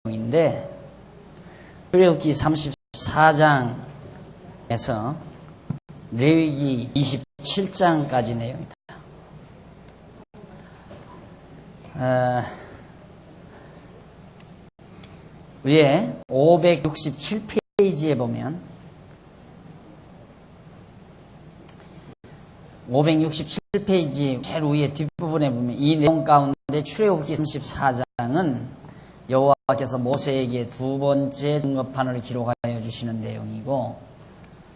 내용인데 출애굽기 34장에서 레위기 27장까지 내용이다. 위에 567페이지에 보면 567페이지 제일 위에 뒷부분에 보면 이 내용 가운데 출애굽기 34장은 여호와께서 모세에게 두 번째 증거판을 기록하여 주시는 내용이고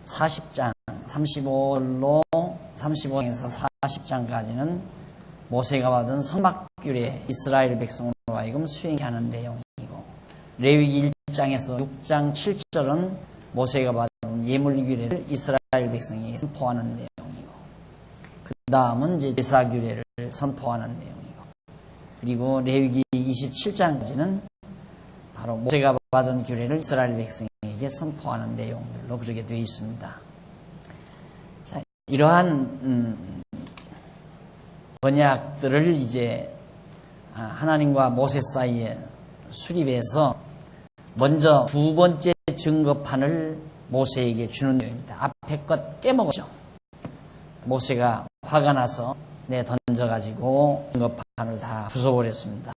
40장 35절로 35장에서 40장까지는 모세가 받은 성막규례 이스라엘 백성으로 하여금 수행케 하는 내용이고 레위기 1장에서 6장 7절은 모세가 받은 예물규례를 이스라엘 백성에게 선포하는 내용이고 그 다음은 이제 제사규례를 선포하는 내용이고 그리고 레위기 27장까지는 바로 모세가 받은 규례를 이스라엘 백성에게 선포하는 내용들로 그렇게 되어 있습니다. 자, 이러한 언약들을 이제 하나님과 모세 사이에 수립해서 먼저 두 번째 증거판을 모세에게 주는 내용입니다. 앞에 것 깨먹었죠. 모세가 화가 나서 던져가지고 증거판을 다 부숴버렸습니다.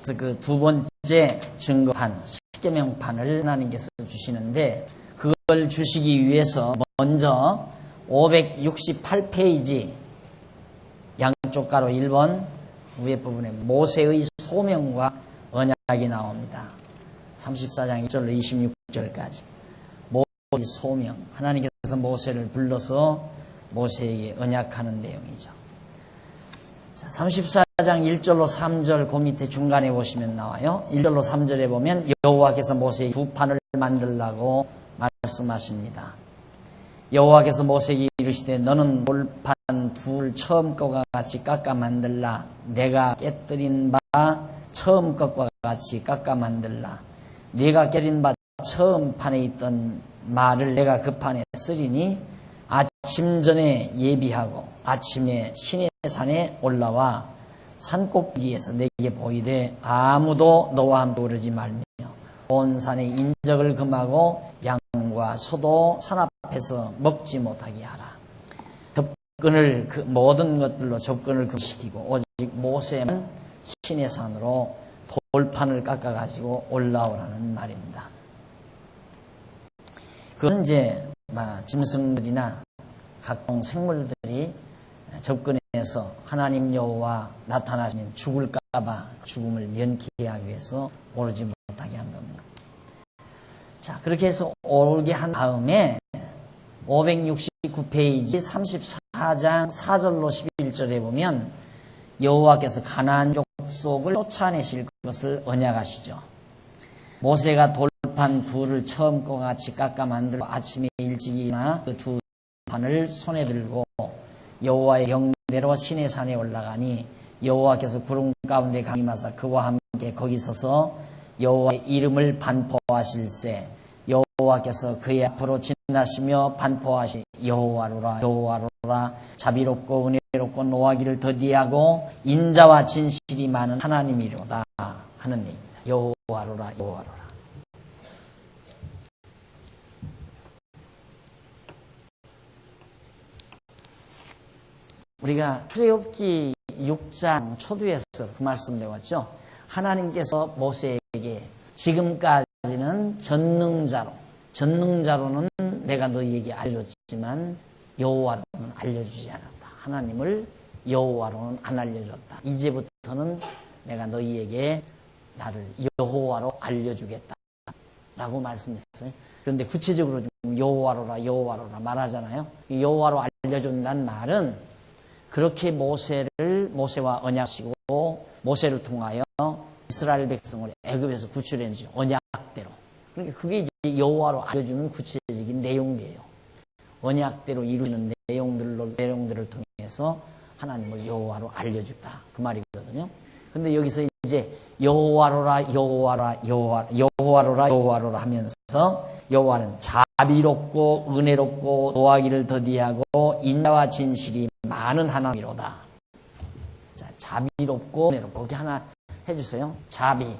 그래서 그 두 번째 증거판, 십계명판을 하나님께서 주시는데 그걸 주시기 위해서 먼저 568페이지 양쪽 가로 1번 위에 부분에 모세의 소명과 언약이 나옵니다. 34장 1절로 26절까지 모세의 소명, 하나님께서 모세를 불러서 모세에게 언약하는 내용이죠. 자, 34장 1절로 3절 그 밑에 중간에 보시면 나와요. 1절로 3절에 보면 여호와께서 모세에게 두 판을 만들라고 말씀하십니다. 여호와께서 모세에게 이르시되 너는 돌판 둘 처음 것과 같이 깎아 만들라. 내가 깨뜨린 바 처음 것과 같이 깎아 만들라. 네가 깨뜨린 바 처음 판에 있던 말을 내가 그 판에 쓰리니 아침 전에 예비하고 아침에 시내 산에 올라와 산꼭대기에서 내게 보이되 아무도 너와 함께 오르지 말며 온 산에 인적을 금하고 양과 소도 산 앞에서 먹지 못하게 하라. 접근을 모든 것들로 접근을 금시키고 오직 모세만 시내 산으로 돌판을 깎아가지고 올라오라는 말입니다. 그것은 이제 짐승들이나 각종 생물들이 접근해서 하나님 여호와 나타나시면 죽을까봐 죽음을 면키하기 위해서 오르지 못하게 한 겁니다. 자, 그렇게 해서 오르게 한 다음에 569페이지 34장 4절로 11절에 보면 여호와께서 가나안 족속을 쫓아내실 것을 언약하시죠. 모세가 돌판 둘을 처음 것과 같이 깎아 만들고 아침에 일찍 일어나 그 두 판을 손에 들고 여호와의 경대로 시내산에 올라가니 여호와께서 구름 가운데 강림하사 그와 함께 거기 서서 여호와의 이름을 반포하실세 여호와께서 그의 앞으로 지나시며 반포하시 여호와로라 여호와로라 자비롭고 은혜롭고 노하기를 더디하고 인자와 진실이 많은 하나님이로다 하는 얘기입니다. 여호와로라 여호와로라. 우리가 출애굽기 6장 초두에서 그 말씀 배웠죠. 하나님께서 모세에게 지금까지는 전능자로는 내가 너희에게 알려줬지만 여호와로는 알려주지 않았다. 하나님을 여호와로는 안 알려줬다. 이제부터는 내가 너희에게 나를 여호와로 알려주겠다 라고 말씀했어요. 그런데 구체적으로 여호와로라 말하잖아요. 여호와로 알려준다는 말은 그렇게 모세와 언약하시고 모세를 통하여 이스라엘 백성을 애굽에서 구출해내죠. 언약대로. 그러니까 그게 이제 여호와로 알려주는 구체적인 내용이에요. 언약대로 이루는 내용들을 통해서 하나님을 여호와로 알려주다. 그 말이거든요. 근데 여기서 이제 여호와로라 하면서 여호와는 자비롭고 은혜롭고 노하기를 더디하고 인자와 진실이 많은 하나님이로다. 자, 자비롭고 은혜롭고. 거기 하나 해주세요. 자비,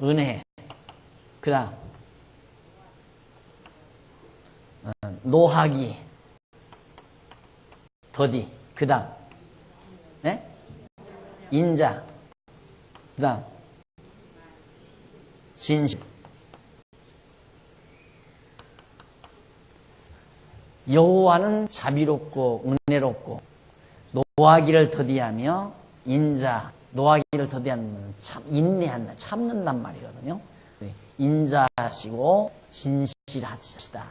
은혜, 그 다음 노하기, 더디, 그 다음 네? 인자, 그 다음 진실. 여호와는 자비롭고 은혜롭고 노하기를 더디하며 인자, 노하기를 더디하면 참 인내한다, 참는단 말이거든요. 인자하시고 진실하시다.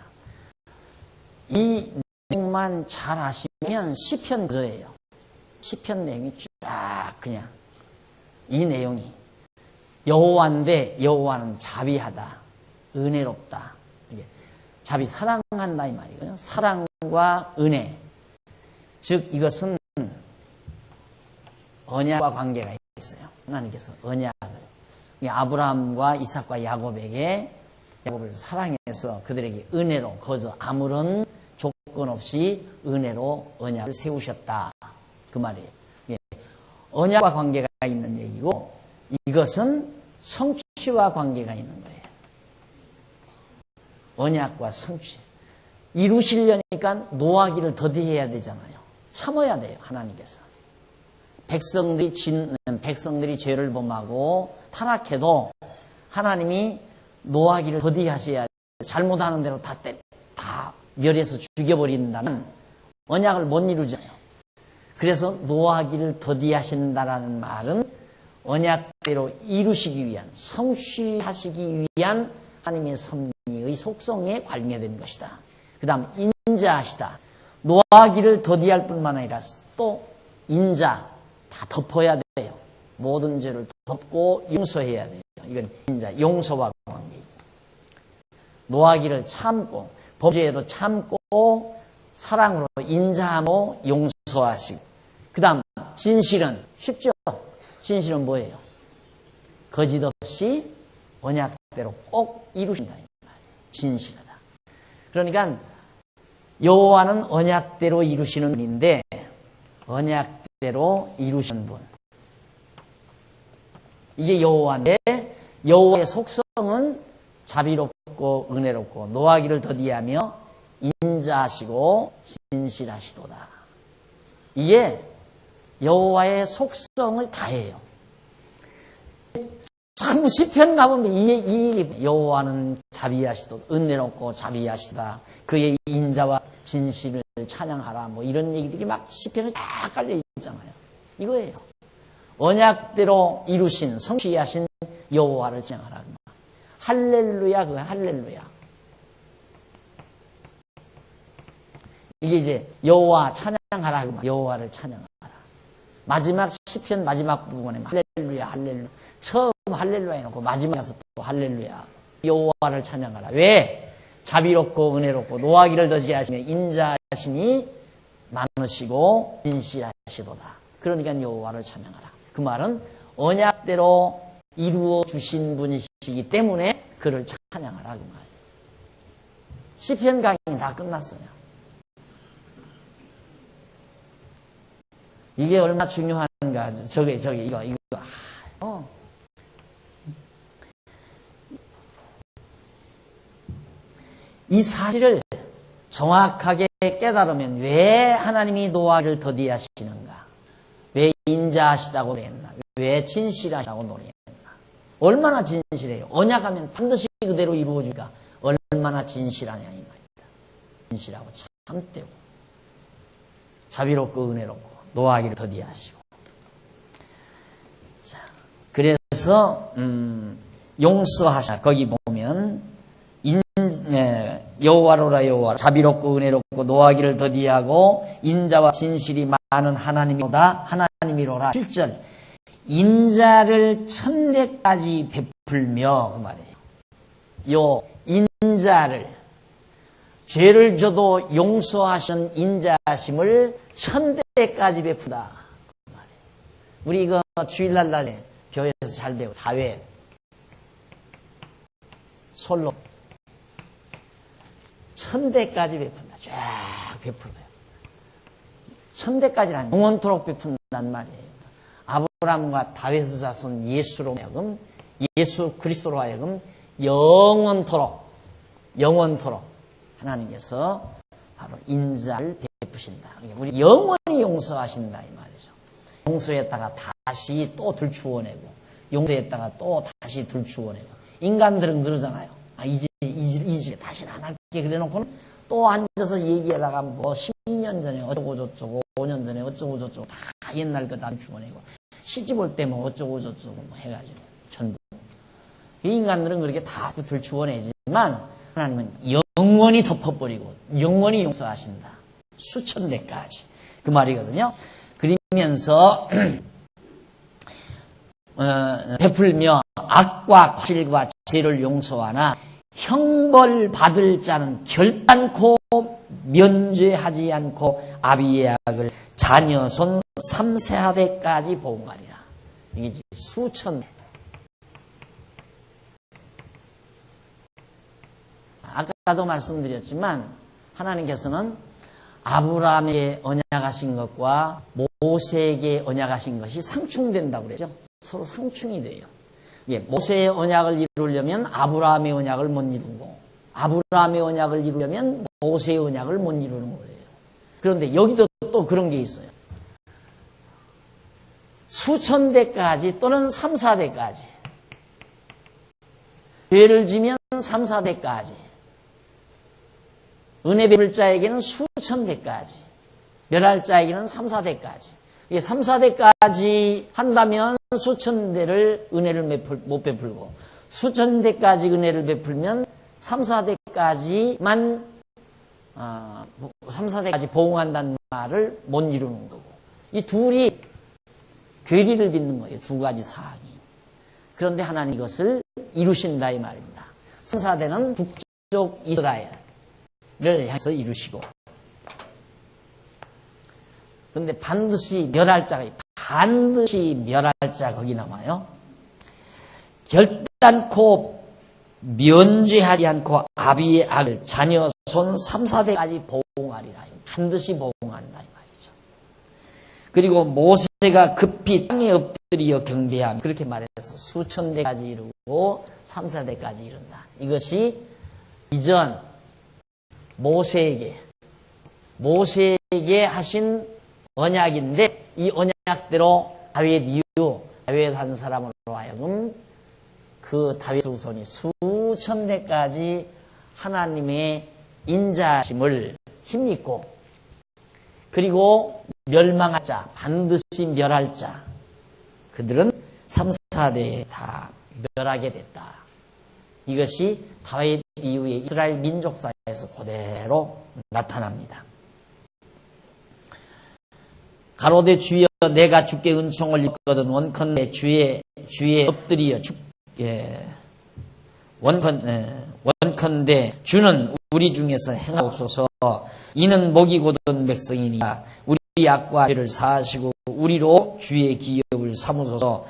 이 내용만 잘 아시면 시편 저예요. 시편 내용이 쫙 그냥 이 내용이 여호와인데 여호와는 자비하다, 은혜롭다. 이게 자비, 사랑한다 이 말이거든요. 사랑과 은혜, 즉 이것은 언약과 관계가 있어요. 하나님께서 언약을 아브라함과 이삭과 야곱에게, 야곱을 사랑해서 그들에게 은혜로, 거저 아무런 조건 없이 은혜로 언약을 세우셨다 그 말이에요. 언약과 관계가 있는 얘기고 이것은 성취와 관계가 있는 거예요. 언약과 성취. 이루시려니까 노하기를 더디해야 되잖아요. 참아야 돼요, 하나님께서. 백성들이 죄를 범하고 타락해도 하나님이 노하기를 더디하셔야, 잘못하는 대로 다 멸해서 죽여버린다면 언약을 못 이루잖아요. 그래서 노하기를 더디하신다라는 말은 언약대로 이루시기 위한, 성취하시기 위한 하나님의 섭리의 속성에 관계된 것이다. 그 다음 인자하시다. 노하기를 더디할 뿐만 아니라 또 인자, 다 덮어야 돼요. 모든 죄를 덮고 용서해야 돼요. 이건 인자, 용서와 관계. 노하기를 참고, 범죄에도 참고, 사랑으로 인자하고 용서하시고. 그 다음 진실은 쉽죠? 진실은 뭐예요? 거짓 없이 언약대로 꼭 이루신다. 진실하다. 그러니까 여호와는 언약대로 이루시는 분인데, 언약대로 이루시는 분, 이게 여호와인데, 여호와의 속성은 자비롭고 은혜롭고 노하기를 더디하며 인자하시고 진실하시도다. 이게 여호와의 속성을 다해요. 전부 시편 가보면 이 여호와는 자비하시도다, 은혜롭고 자비하시다, 그의 인자와 진실을 찬양하라, 뭐 이런 얘기들이 막 시편에 다 깔려 있잖아요. 이거예요. 언약대로 이루신, 성취하신 여호와를 찬양하라. 할렐루야, 그거 할렐루야. 이게 이제 여호와 찬양하라, 그 말. 여호와를 찬양하라. 마지막 시편 마지막 부분에 할렐루야, 할렐루야. 처음 할렐루야 해놓고 마지막에서 또 할렐루야. 여호와를 찬양하라. 왜? 자비롭고 은혜롭고 노하기를 더디하시며 인자하심이 많으시고 진실하시도다. 그러니까 여호와를 찬양하라. 그 말은 언약대로 이루어 주신 분이시기 때문에 그를 찬양하라 그 말이에요. 시편 강의 다 끝났어요. 이게 얼마나 중요한가. 저기 이거. 이 사실을 정확하게 깨달으면 왜 하나님이 노하기를 더디하시는가? 왜 인자하시다고 노래했나? 왜 진실하시다고 노래했나? 얼마나 진실해요? 언약하면 반드시 그대로 이루어지니까 얼마나 진실하냐 이 말입니다. 진실하고 참되고 자비롭고 은혜롭고 노하기를 더디하시고. 자, 그래서 용서하시다. 거기 보면 여호와로라 여호와, 자비롭고 은혜롭고 노하기를 더디하고 인자와 진실이 많은 하나님이로다. 하나님이로라. 7절. 인자를 천대까지 베풀며, 그 말이에요. 요 인자를, 죄를 져도 용서하시는 인자하심을 천대까지 베푼다. 그 말이에요. 우리 이거 주일날 낮에 교회에서 잘 배우고 다윗 솔로 천대까지 베푼다. 쫙 베풀어요. 천대까지라는 영원토록 베푼단 말이에요. 아브라함과 다윗의 자손 예수로 하여금, 예수 그리스도로 하여금 영원토록 하나님께서 바로 인자를 베푸신다. 우리 영원히 용서하신다 이 말이죠. 용서했다가 다시 또 들추어내고, 용서했다가 또 다시 들추어내고. 인간들은 그러잖아요. 이제 다시는 안 할게 그래놓고는 또 앉아서 얘기하다가 뭐 10년 전에 어쩌고 저쩌고, 5년 전에 어쩌고 저쩌고 다 옛날 거 다 들추어내고, 시집 올 때 뭐 어쩌고 저쩌고 뭐 해가지고 전부. 인간들은 그렇게 다 들추어내지만 하나님은 영원히 덮어버리고 영원히 용서하신다. 수천 대까지. 그 말이거든요. 그러면서 베풀며 악과 과실과 죄를 용서하나 형벌 받을 자는 결단코 면죄하지 않고 아비의 악을 자녀 손 3세하대까지 보응하리라. 이게 수천 대. 아까도 말씀드렸지만 하나님께서는 아브라함에게 언약하신 것과 모세에게 언약하신 것이 상충된다고 그랬죠. 서로 상충이 돼요. 모세의 언약을 이루려면 아브라함의 언약을 못 이루고, 아브라함의 언약을 이루려면 모세의 언약을 못 이루는 거예요. 그런데 여기도 또 그런 게 있어요. 수천 대까지 또는 3, 4대까지. 죄를 지면 3, 4대까지. 은혜 베풀 자에게는 수천 대까지, 멸할 자에게는 3, 4대까지. 3, 4대까지 한다면 수천 대를 은혜를 못 베풀고, 수천 대까지 은혜를 베풀면 3, 4대까지만 3, 4대까지 보응한다는 말을 못 이루는 거고, 이 둘이 괴리를 빚는 거예요. 두 가지 사항이. 그런데 하나님 이것을 이루신다 이 말입니다. 3, 4대는 북쪽 이스라엘 를 향해서 이루시고, 그런데 반드시 멸할 자가, 반드시 멸할 자 거기 나와요. 결단코 면죄하지 않고 아비의 악을 자녀 손 3, 4대까지 보응하리라. 반드시 보응한다 이 말이죠. 그리고 모세가 급히 땅에 엎드려 경배하며 그렇게 말해서 수천 대까지 이루고 3, 4대까지 이룬다. 이것이 이전 모세에게 하신 언약인데, 이 언약대로 다윗 이후 다윗 한 사람으로 하여금 그 다윗 후손이 수천 대까지 하나님의 인자심을 힘입고, 그리고 멸망할 자, 반드시 멸할 자, 그들은 3, 4대에 다 멸하게 됐다. 이것이 다윗 이후에 이스라엘 민족사에서 그대로 나타납니다. 가로되 주여 내가 주께 은총을 입거든 원컨대 주에 엎드려 원컨대 주는 우리 중에서 행하옵소서. 이는 목이 곧은 백성이니라. 우리 악과 죄를 사하시고 우리로 주의 기업을 삼으소서.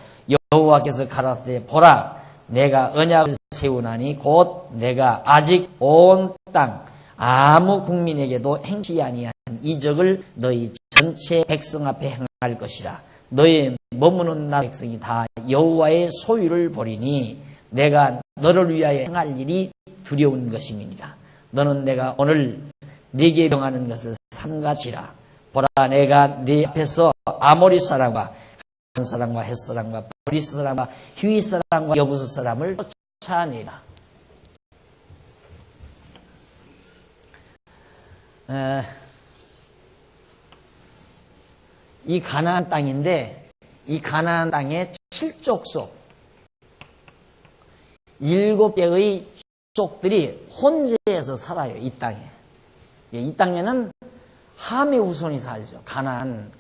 여호와께서 가라사대 보라 내가 언약을 세우나니 곧 내가 아직 온 땅 아무 국민에게도 행치 아니한 이적을 너희 전체 백성 앞에 행할 것이라. 너의 머무는 나라 백성이 다 여호와의 소유를 보리니 내가 너를 위하여 행할 일이 두려운 것임이니라. 너는 내가 오늘 네게 명하는 것을 삼가지라. 보라 내가 네 앞에서 아모리 사람과 한 사람과 헷 사람과 브리스 사람과 휘 사람과 여부수 사람을 쫓아내라. 이 가나안 땅인데, 이 가나안 땅의 7족속 7개의 족들이 혼재해서 살아요. 이 땅에. 이 땅에는 함의 후손이 살죠. 가나안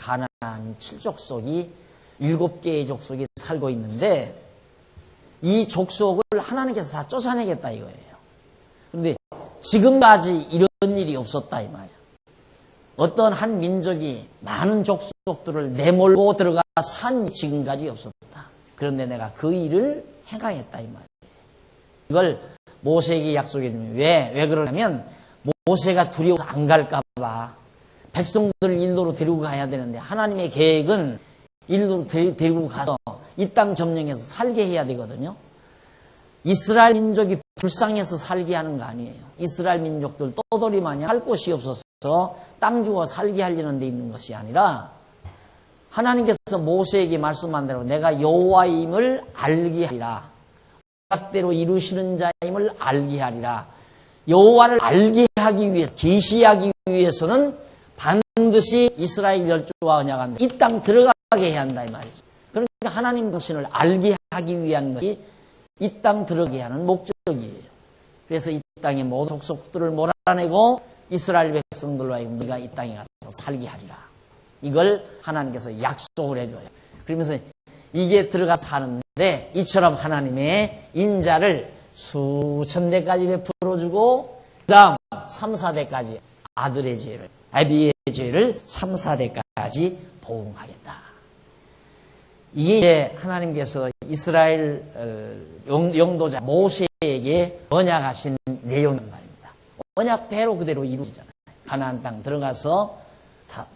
7족속이 7개의 족속이 살고 있는데, 이 족속을 하나님께서 다 쫓아내겠다 이거예요. 그런데 지금까지 이런 일이 없었다 이 말이에요. 어떤 한 민족이 많은 족속들을 내몰고 들어가 산 지금까지 없었다. 그런데 내가 그 일을 행하겠다 이 말이에요. 이걸 모세에게 약속해 주면 왜 그러냐면 모세가 두려워서 안 갈까 봐. 백성들을 인도로 데리고 가야 되는데 하나님의 계획은 인도로 데리고 가서 이 땅 점령해서 살게 해야 되거든요. 이스라엘 민족이 불쌍해서 살게 하는 거 아니에요. 이스라엘 민족들 떠돌이 마냥 할 곳이 없어서 땅 주어 살게 하려는 데 있는 것이 아니라 하나님께서 모세에게 말씀한 대로 내가 여호와임을 알게 하리라. 약대로 이루시는 자임을 알게 하리라. 여호와를 알게 하기 위해서, 계시하기 위해서는 반드시 이스라엘 열조와 언약한 이 땅 들어가게 해야 한다 이 말이죠. 그러니까 하나님 당신을 알게 하기 위한 것이 이 땅 들어가게 하는 목적이에요. 그래서 이 땅의 모든 족속들을 몰아내고 이스라엘 백성들로 하여금 네가 이 땅에 가서 살게 하리라. 이걸 하나님께서 약속을 해줘요. 그러면서 이게 들어가 사는데 이처럼 하나님의 인자를 수천 대까지 베풀어주고 그 다음 3, 4대까지 아들의 죄를, 아비의 죄를 3, 4대까지 보응하겠다. 이게 이제 하나님께서 이스라엘 영도자 모세에게 언약하신 내용인 말입니다. 언약대로 그대로 이루어지잖아요. 가나안 땅 들어가서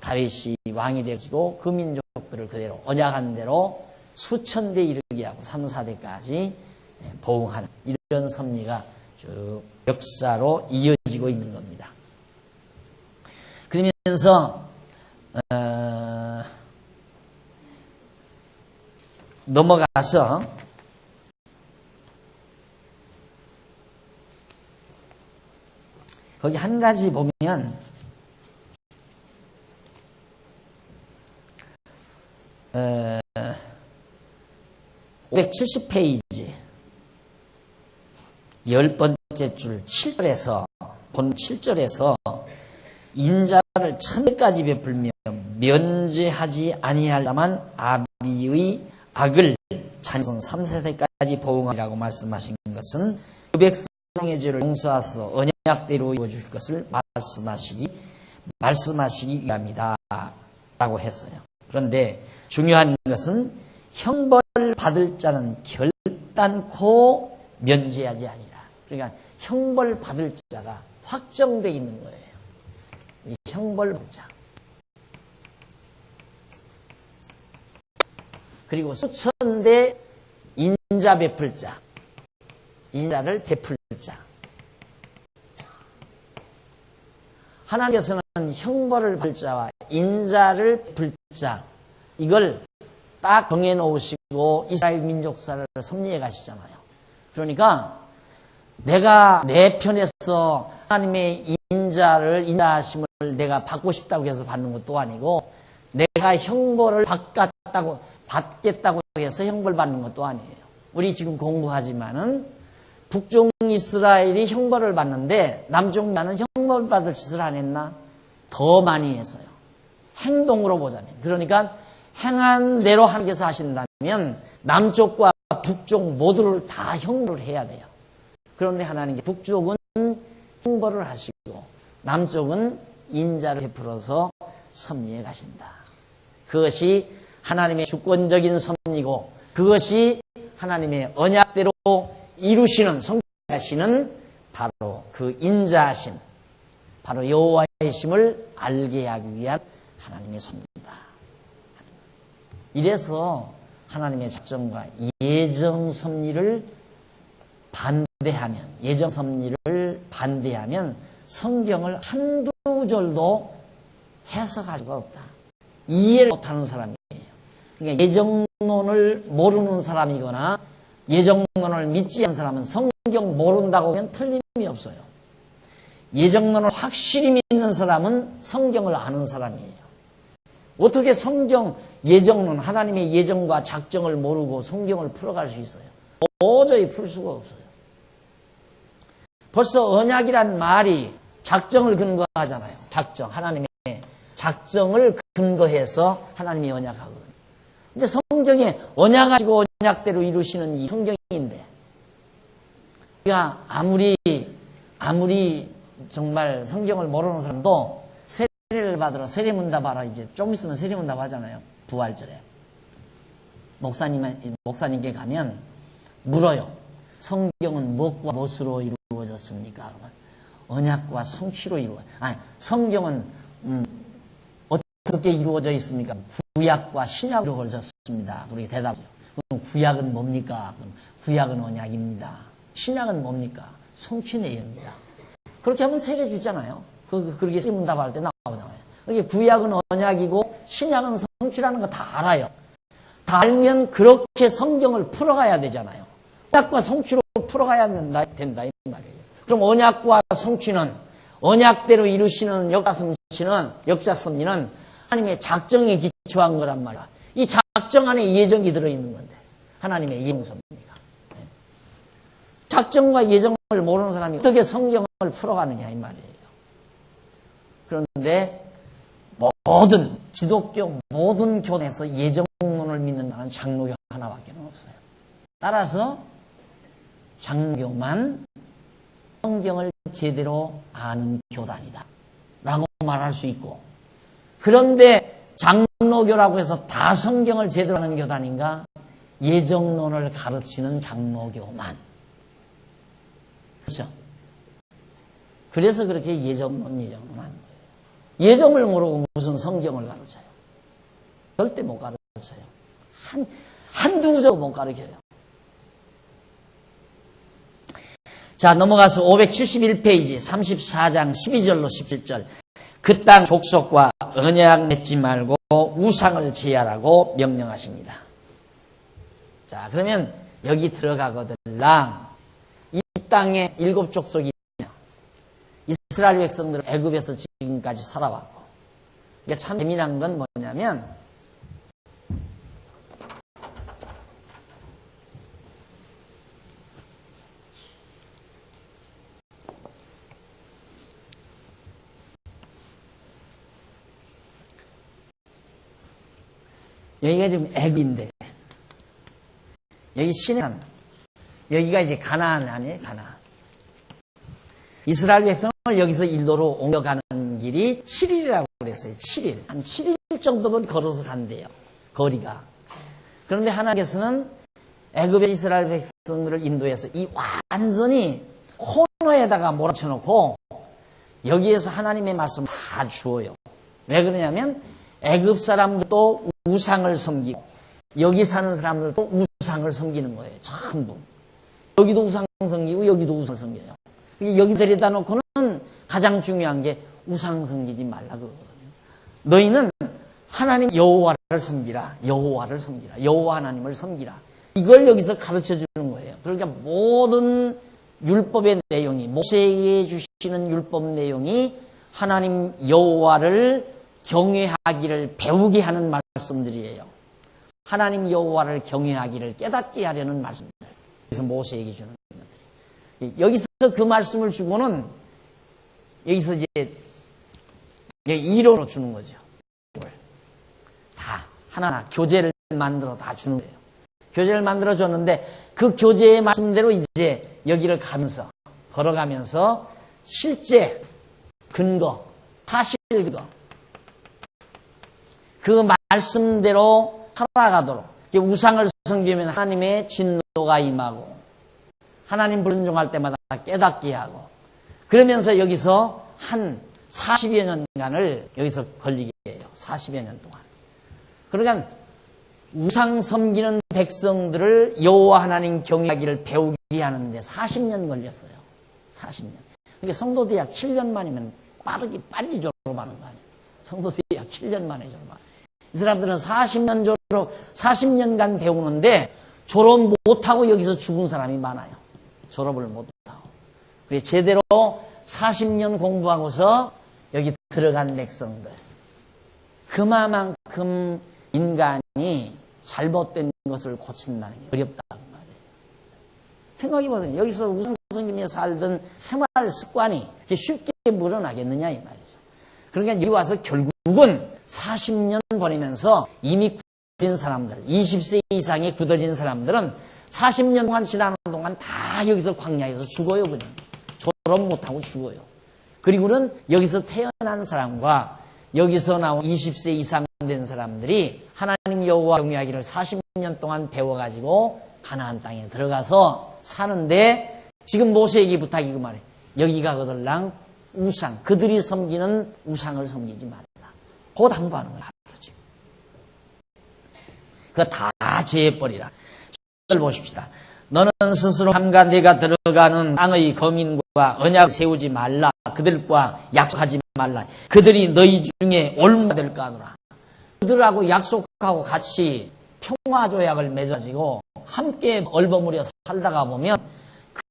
다윗이 왕이 되어지고 그 민족들을 그대로 언약한 대로 수천 대 이르게 하고 3, 4대까지 보응하는 이런 섭리가 쭉 역사로 이어지고 있는 겁니다. 그러면서 넘어가서 거기 한 가지 보면 570페이지 10번째 줄 7절에서 본 7절에서 인자를 1000대까지 베풀며 면죄하지 아니할 자만 아비의 악을 자녀손 3세대까지 보응하라고 말씀하신 것은 그 백성의 죄를 용서하서 언약대로 이루어줄 것을 말씀하시기 위함이다 라고 했어요. 그런데 중요한 것은 형벌 받을 자는 결단코 면죄하지 아니라. 그러니까 형벌 받을 자가 확정되어 있는 거예요. 이 형벌 받을 자. 그리고 수천대 인자 베풀 자. 인자를 베풀 자. 하나님께서는 형벌을 받을 자와 인자를 베풀 자. 이걸 딱 정해놓으시고 이스라엘 민족사를 섭리해 가시잖아요. 그러니까 내가 내 편에서 하나님의 인자하심을 내가 받고 싶다고 해서 받는 것도 아니고 내가 형벌을 받겠다고 해서 형벌 받는 것도 아니에요. 우리 지금 공부하지만은 북쪽 이스라엘이 형벌을 받는데 남쪽 나는 형벌 받을 짓을 안 했나? 더 많이 했어요. 행동으로 보자면. 그러니까 행한 대로 하나님께서 하신다면 남쪽과 북쪽 모두를 다 형벌을 해야 돼요. 그런데 하나님께 북쪽은 형벌을 하시고 남쪽은 인자를 베풀어서 섭리해 가신다. 그것이 하나님의 주권적인 섭리고 그것이 하나님의 언약대로 이루시는 성취하시는 바로 그 인자하심, 바로 여호와이심을 알게 하기 위한 하나님의 섭리다. 이래서 하나님의 작정과 예정 섭리를 반대하면 성경을 한두 구절도 해석할 수가 없다. 이해를 못하는 사람이에요. 그러니까 예정론을 모르는 사람이거나 예정론을 믿지 않는 사람은 성경 모른다고 하면 틀림이 없어요. 예정론을 확실히 믿는 사람은 성경을 아는 사람이에요. 어떻게 예정론, 하나님의 예정과 작정을 모르고 성경을 풀어갈 수 있어요? 도저히 풀 수가 없어요. 벌써 언약이란 말이 작정을 근거하잖아요. 하나님의 작정을 근거해서 하나님이 언약하거든요. 근데 성경에 언약하시고 언약대로 이루시는 이 성경인데, 우리가 아무리 정말 성경을 모르는 사람도 세례를 받으러 세례문답 하러 이제 좀 있으면 세례문답 하잖아요. 부활절에. 목사님께 가면 물어요. 성경은 무엇과 무엇으로 이루어졌습니까? 언약과 성취로 성경은 어떻게 이루어져 있습니까? 구약과 신약으로 이루어졌습니다. 우리 대답이요. 그럼 구약은 뭡니까? 그럼 구약은 언약입니다. 신약은 뭡니까? 성취의 예입니다. 그렇게 하면 새겨주잖아요. 그렇게 문답할 때 나오잖아요. 그게 구약은 언약이고 신약은 성취라는 거 다 알아요. 다 알면 그렇게 성경을 풀어가야 되잖아요. 언약과 성취로 풀어가야 된다 이 말이에요. 그럼 언약과 성취는 언약대로 이루시는 역사섭리는 하나님의 작정에 기초한 거란 말이야. 이 작정 안에 예정이 들어있는 건데 하나님의 예정섭리가. 작정과 예정을 모르는 사람이 어떻게 성경을 풀어가느냐 이 말이에요. 그런데 모든 기독교 모든 교단에서 예정론을 믿는다는 장로교 하나밖에 없어요. 따라서 장로교만 성경을 제대로 아는 교단이다 라고 말할 수 있고, 그런데 장로교라고 해서 다 성경을 제대로 아는 교단인가? 예정론을 가르치는 장로교만. 그렇죠? 그래서 그렇게 예정론 하는 거예요. 예정을 모르고 무슨 성경을 가르쳐요? 절대 못 가르쳐요. 한두 구절 못 가르쳐요. 자, 넘어가서 571페이지 34장 12절로 17절. 그 땅 족속과 언약 맺지 말고 우상을 제하라고 명령하십니다. 자, 그러면 여기 들어가거들랑 이 땅에 7족속이 이스라엘 백성들은 애굽에서 지금까지 살아왔고, 그러니까 참 재미난 건 뭐냐면 여기가 지금 애굽인데 여기 시내산, 여기가 이제 가나안 아니에요? 가나안. 이스라엘 백성을 여기서 인도로 옮겨가는 길이 7일이라고 그랬어요. 7일. 한 7일 정도면 걸어서 간대요. 거리가. 그런데 하나님께서는 애굽의 이스라엘 백성들을 인도해서 이 완전히 코너에다가 몰아쳐놓고 여기에서 하나님의 말씀 다 주어요. 왜 그러냐면 애굽 사람들도 우상을 섬기고 여기 사는 사람들도 우상을 섬기는 거예요. 전부. 여기도 우상 섬기고 여기도 우상 섬겨요. 여기 데려다 놓고는 가장 중요한 게 우상 섬기지 말라 그거거든요. 너희는 하나님 여호와를 섬기라. 여호와를 섬기라. 여호와 하나님을 섬기라. 이걸 여기서 가르쳐 주는 거예요. 그러니까 모든 율법의 내용이, 모세에게 주시는 율법 내용이 하나님 여호와를 경외하기를 배우게 하는 말씀들이에요. 하나님 여호와를 경외하기를 깨닫게 하려는 말씀들. 그래서 모세에게 주는 것들이. 여기서 그 말씀을 주고는 여기서 이제 이론으로 주는 거죠. 다 하나하나 교재를 만들어 다 주는 거예요. 교재를 만들어 줬는데 그 교재의 말씀대로 이제 여기를 가면서 걸어가면서 실제 근거, 사실 근거, 그 말씀대로 살아가도록, 우상을 섬기면 하나님의 진노가 임하고 하나님 불순종할 때마다 깨닫게 하고, 그러면서 여기서 한 40여 년간을 여기서 걸리게 해요. 40여 년 동안. 그러니까 우상 섬기는 백성들을 여호와 하나님 경외하기를 배우게 하는데 40년 걸렸어요. 40년. 그러니까 성도대학 7년 만이면 빨리 졸업하는 거 아니에요. 성도대학 7년 만에 졸업하는. 이 사람들은 40년 졸업, 40년간 배우는데 졸업 못하고 여기서 죽은 사람이 많아요. 졸업을 못하고. 그래 제대로 40년 공부하고서 여기 들어간 백성들. 그만큼 인간이 잘못된 것을 고친다는 게 어렵다는 말이에요. 생각해보세요. 여기서 우상성김에 살던 생활 습관이 쉽게 물어나겠느냐 이 말이죠. 그러니까 여기 와서 결국은 40년 보내면서 이미 굳어진 사람들, 20세 이상의 굳어진 사람들은 40년 동안 지나는 동안 다 여기서 광야에서 죽어요. 그냥 졸업 못하고 죽어요. 그리고는 여기서 태어난 사람과 여기서 나온 20세 이상 된 사람들이 하나님 여호와 경외하기를 40년 동안 배워가지고 가나안 땅에 들어가서 사는데, 지금 모세에게 부탁이 그 말이에요. 여기 가거들랑 우상, 그들이 섬기는 우상을 섬기지 말라. 그거 당부하는 거야. 지금. 그거 다 죄벌이라. 보십시다. 너는 스스로 함과 네가 들어가는 땅의 거민과 언약을 세우지 말라. 그들과 약속하지 말라. 그들이 너희 중에 올무가 될까 하노라. 그들하고 약속하고 같이 평화조약을 맺어가지고 함께 얼버무려 살다가 보면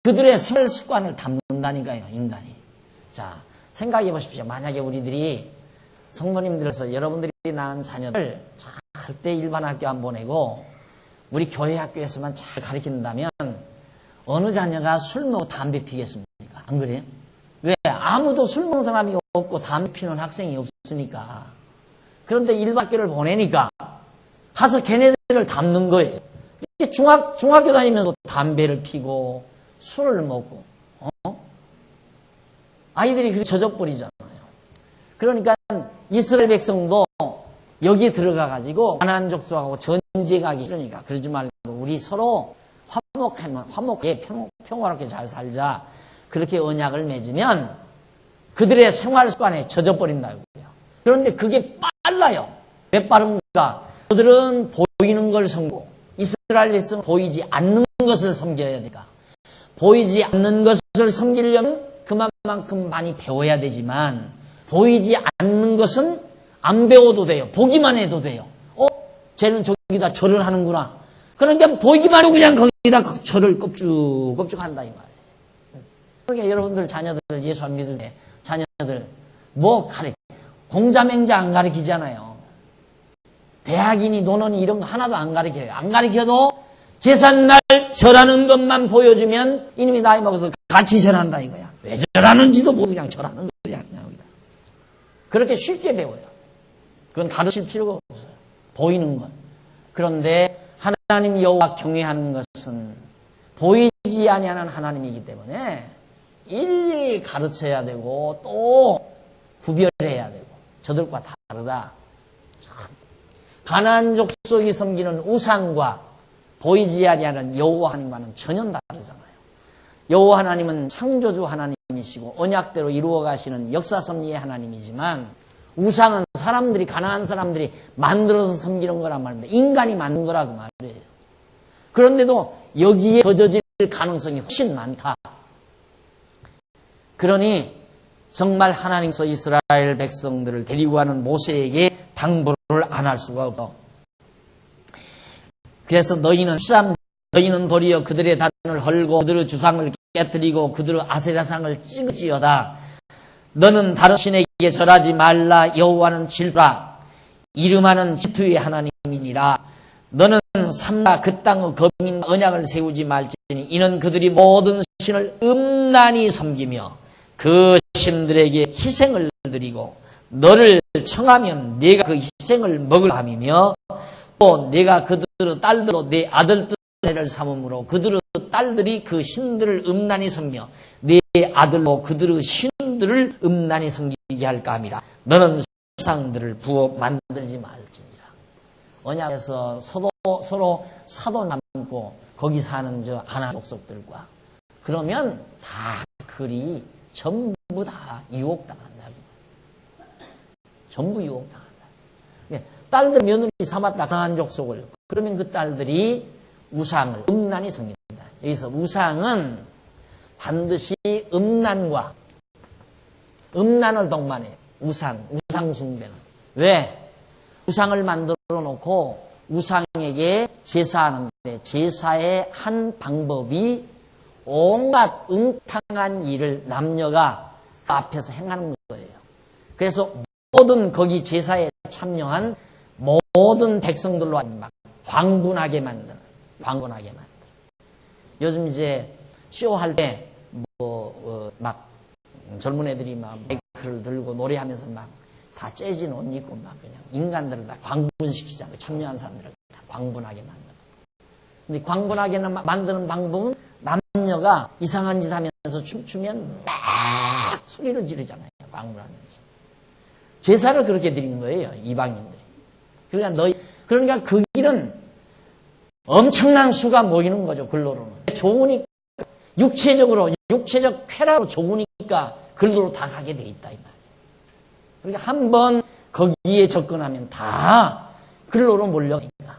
그들의 생활 습관을 담는다니까요, 인간이. 자, 생각해 보십시오. 만약에 우리들이 성도님들에서 여러분들이 낳은 자녀를 절대 일반 학교 안 보내고 우리 교회 학교에서만 잘 가르친다면 어느 자녀가 술 먹고 담배 피겠습니까? 안 그래요? 왜? 아무도 술 먹는 사람이 없고 담배 피는 학생이 없으니까. 그런데 일반 학교를 보내니까 가서 걔네들을 담는 거예요. 중학교 다니면서 담배를 피고 술을 먹고 아이들이 그렇게 젖어버리잖아요. 그러니까 이스라엘 백성도 여기에 들어가가지고 가나안 족속하고 전쟁하기 싫으니까 그러지 말고 우리 서로 화목하게 평화롭게 잘 살자. 그렇게 언약을 맺으면 그들의 생활 습관에 젖어버린다고요. 그런데 그게 빨라요. 왜 빠른가? 그들은 보이는 걸 섬기고 이스라엘 백성은 보이지 않는 것을 섬겨야 되니까. 보이지 않는 것을 섬기려면 그만큼 많이 배워야 되지만 보이지 않는 것은 안 배워도 돼요. 보기만 해도 돼요. 쟤는 저기다 절을 하는구나. 그러니까 보이기만 하고 그냥 거기다 절을 껍죽 한다 이 말이에요. 그러니까 여러분들 자녀들 예수 안 믿을 때 자녀들 공자맹자 안 가르치잖아요. 대학이니 논어니 이런 거 하나도 안 가르쳐요. 안 가르쳐도 제삿날 절하는 것만 보여주면 이놈이 나이 먹어서 같이 절한다 이거야. 왜 절하는지도 모르고 그냥 절하는 거야. 그냥. 그렇게 쉽게 배워요. 그건 가르칠 필요가 없어요. 보이는 것. 그런데 하나님 여호와 경외하는 것은 보이지 아니하는 하나님이기 때문에 일일이 가르쳐야 되고 또 구별해야 되고 저들과 다르다. 가나안 족속이 섬기는 우상과 보이지 아니하는 여호와 하나님과는 전혀 다르잖아요. 여호와 하나님은 창조주 하나님이시고 언약대로 이루어 가시는 역사 섭리의 하나님이지만 우상은 가나안 사람들이 만들어서 섬기는 거란 말입니다. 인간이 만든 거라고 말이에요. 그런데도 여기에 젖어질 가능성이 훨씬 많다. 그러니 정말 하나님께서 이스라엘 백성들을 데리고 가는 모세에게 당부를 안 할 수가 없어. 그래서 너희는 도리어 그들의 단을 헐고 그들의 주상을 깨뜨리고 그들의 아세라상을 찍을지어다. 너는 다른 신에게 절하지 말라. 여호와는 질투라. 이름하는 질투의 하나님이니라. 너는 삼가 그 땅의 거민과 언약을 세우지 말지니 이는 그들이 모든 신을 음란히 섬기며 그 신들에게 희생을 드리고 너를 청하면 네가 그 희생을 먹을 함이며 또 네가 그들의 딸들로 네 아들들을 삼음으로 그들의 딸들이 그 신들을 음란히 섬겨 네 아들로 그들의 신들을 음란히 섬기게 할까 함이라. 너는 세상들을 부어 만들지 말지니라. 언약에서 서로 사도 남고 거기 사는 저 가나안 족속들과 그러면 다 그리 전부 다 유혹당한다. 전부 유혹당한다. 딸들 며느리 삼았다 가나안 족속을. 그러면 그 딸들이 우상을 음란히 섬긴다. 여기서 우상은 반드시 음란을 동반해요. 우상 숭배는. 왜? 우상을 만들어 놓고 우상에게 제사하는데 제사의 한 방법이 온갖 웅탕한 일을 남녀가 앞에서 행하는 거예요. 그래서 모든 거기 제사에 참여한 모든 백성들로 막 광분하게 만드는. 요즘 이제 쇼할 때 막 젊은 애들이 막 마이크를 들고 노래하면서 막 다 재진 옷 입고 막 그냥 인간들을 다 광분시키잖아요. 참여한 사람들을 다 광분하게 만드는. 근데 광분하게 만드는 방법은 남녀가 이상한 짓 하면서 춤추면 막 소리를 지르잖아요. 광분하면서. 제사를 그렇게 드린 거예요. 이방인들이. 그러니까 그 길은 엄청난 수가 모이는 거죠. 글로로는. 좋으니까 육체적 쾌락으로 좋으니까 글로로 다 가게 돼 있다 이 말이에요. 그러니까 한번 거기에 접근하면 다 글로로 몰려갑니다.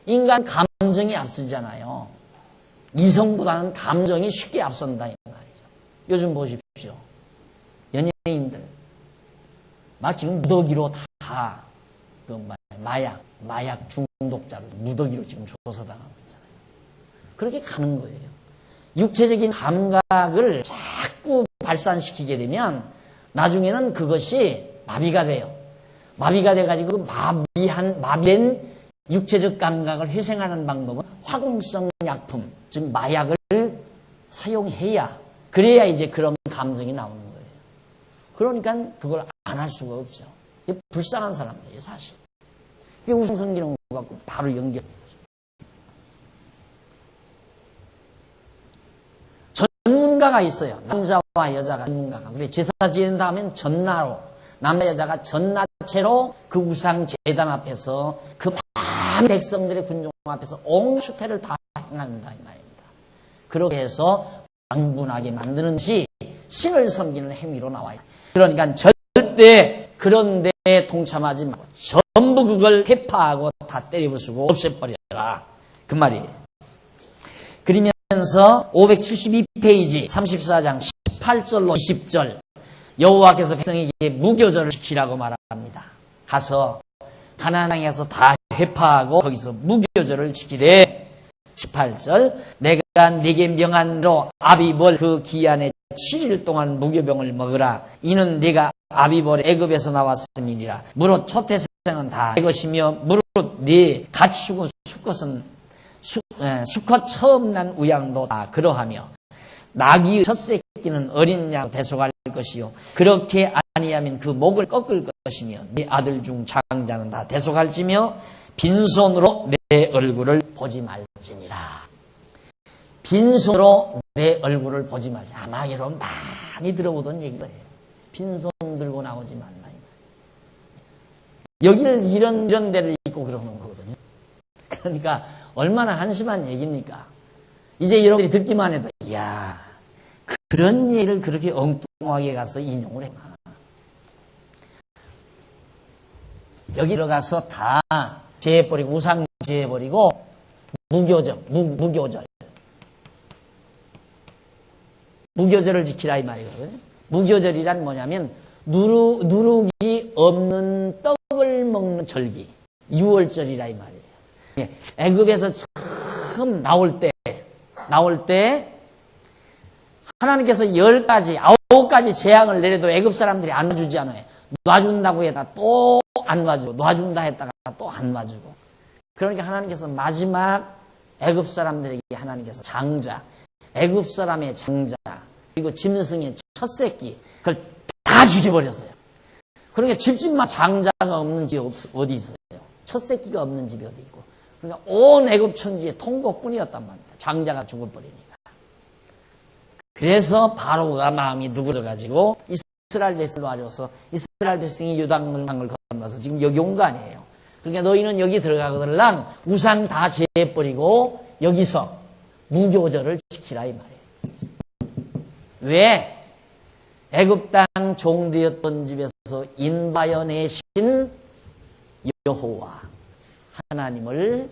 인간 감정이 앞서잖아요. 이성보다는 감정이 쉽게 앞선다 이 말이죠. 요즘 보십시오. 연예인들 막 지금 무더기로 다 마약 중독자로 무더기로 지금 조사당하고 있잖아요. 그렇게 가는 거예요. 육체적인 감각을 자꾸 발산시키게 되면 나중에는 그것이 마비가 돼요. 마비가 돼가지고 마비된 육체적 감각을 회생하는 방법은 화공성 약품, 즉 마약을 사용해야, 그래야 이제 그런 감정이 나오는 거예요. 그러니까 그걸 안 할 수가 없죠. 이게 불쌍한 사람들이에요, 사실. 이게 우상성기능 갖고 바로 연결. 전문가가 있어요. 남자와 여자가 전문가가. 그래, 제사 지낸다 하면 전나로, 남자 여자가 전나체로 그 우상 재단 앞에서 그 많은 백성들의 군종 앞에서 온 수태를 다 행한다 이 말입니다. 그렇게 해서 강분하게 만드는 것이 신을 섬기는 행위로 나와요. 그러니까 절대 그런 데에 동참하지 말고 전부 그걸 회파하고 다 때려부수고 없애버려라. 그 말이에요. 그러면서 572페이지 34장 18절로 20절 여호와께서 백성에게 무교절을 지키라고 말합니다. 가서 가나안 땅에서 다 회파하고 거기서 무교절을 지키되 18절 내가 네게 명한 대로 아비벌 그 기한에 7일 동안 무교병을 먹으라. 이는 네가 아비벌 애굽에서 나왔음이니라. 무릇 초태생은 다 내 것이며 무릇 네 가축은 수컷 처음 난 우양도 다 그러하며 나귀의 첫 새끼는 어린 양 대속할 것이요 그렇게 아니하면 그 목을 꺾을 것이며 네 아들 중 장자는 다 대속할지며 빈손으로 내 얼굴을 보지 말지니라. 빈손으로 내 얼굴을 보지 말지. 아마 여러분 많이 들어보던 얘기예요. 빈손 들고 나오지 말라. 여기를 이런 데를 입고 그러는 거거든요. 그러니까 얼마나 한심한 얘기입니까? 이제 여러분들이 듣기만 해도 이야 그런 얘기를 그렇게 엉뚱하게 가서 인용을 해. 여기 들어가서 다 제해버리고 우상 제해버리고 무교절을 지키라 이 말이거든요. 무교절이란 뭐냐면 누룩이 없는 떡을 먹는 절기, 유월절이라 이 말이에요. 애굽에서 처음 나올 때 하나님께서 10가지, 9가지 재앙을 내려도 애굽 사람들이 안 놔주지 않아요. 놔준다고 했다가 또 안 놔주고, 놔준다 했다가 또 안 놔주고. 그러니까 하나님께서 마지막 애굽 사람들에게 하나님께서 장자, 애굽 사람의 장자, 그리고 짐승의 첫 새끼, 그걸 다 죽여버렸어요. 그러니까 집집마다 장자가 없는 집이 어디 있어요? 첫 새끼가 없는 집이 어디 있고. 그러니까 온 애굽 천지의 통곡뿐이었단 말입니다. 장자가 죽어버리니까. 그래서 바로가 마음이 누그러가지고 이스라엘 백성을 와줘서 이스라엘 백성이 요단강을 건너서 지금 여기 온 거 아니에요. 그러니까 너희는 여기 들어가거들랑 우상 다 제해버리고 여기서 무교절을 지키라 이 말이에요. 왜? 애굽 땅 종되었던 집에서 인바여 내신 여호와 하나님을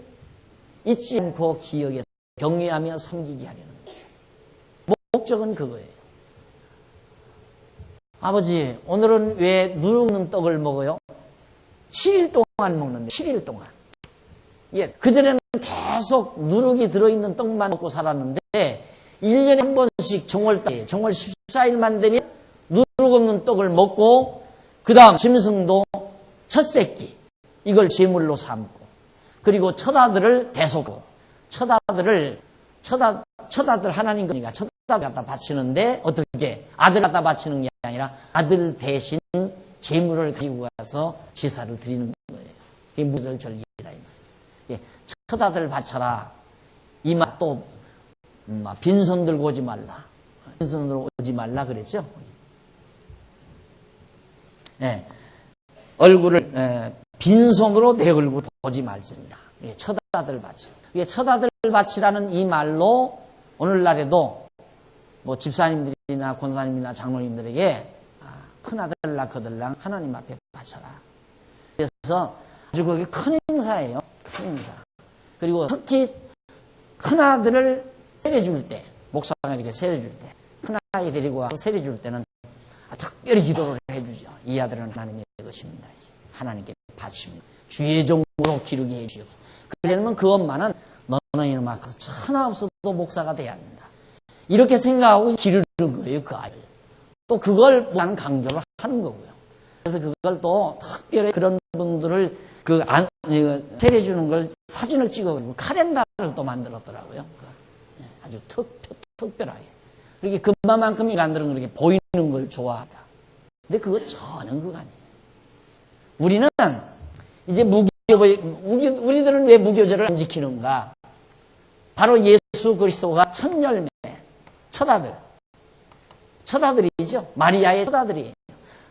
잊지 않고 기억해서 경외하며 섬기게 하려는 거죠. 목적은 그거예요. 아버지, 오늘은 왜 누룩는 떡을 먹어요? 7일 동안 먹는데, 7일 동안. 예, 그전에는 계속 누룩이 들어있는 떡만 먹고 살았는데, 1년에 한 번씩 정월 14일만 되면 누룩 없는 떡을 먹고, 그 다음 짐승도 첫 새끼, 이걸 제물로 삼고, 그리고 첫아들을 대속하고, 첫아들 하나님 거니까 첫아들 갖다 바치는데, 어떻게? 아들 갖다 바치는 게 아니라 아들 대신 제물을 가지고 가서 제사를 드리는 거예요. 그게 무절절기라 이 말이에요. 예, 첫아들 바쳐라. 이 말 또 빈손 들고 오지 말라. 빈손으로 오지 말라 그랬죠. 예, 얼굴을 빈손으로 내 얼굴 보지 말지니라. 예, 첫아들 바치. 이게 첫아들 바치라는 이 말로 오늘날에도 뭐 집사님들이나 권사님이나 장로님들에게 큰아들 낳거들랑 하나님 앞에 바쳐라. 그래서 아주 그게 큰 행사예요. 큰 행사. 그리고 특히 큰아들을 세례줄 때, 목사가 이렇게 세례줄 때, 큰아이 데리고 와서 세례줄 때는 특별히 기도를 해주죠. 이 아들은 하나님의 것입니다. 이제 하나님께 바칩니다. 주의 종으로 기르게 해주시옵소서. 그러면 그 엄마는 너는 이놈아 천하 없어도 목사가 돼야 한다. 이렇게 생각하고 기르는 거예요. 그 아이를. 또 그걸 나는 강조를 하는 거고요. 그래서 그걸 또 특별히 그런 분들을 세례 주는 걸 사진을 찍어가지고 카렌다를 또 만들었더라고요. 아주 특별하게. 그렇게 그만큼 인간들은 그렇게 보이는 걸 좋아하다. 근데 그거 전혀 그거 아니에요. 우리는 이제 우리들은 왜 무교절을 안 지키는가? 바로 예수 그리스도가 첫 열매, 첫 아들이죠. 마리아의 첫 아들이에요.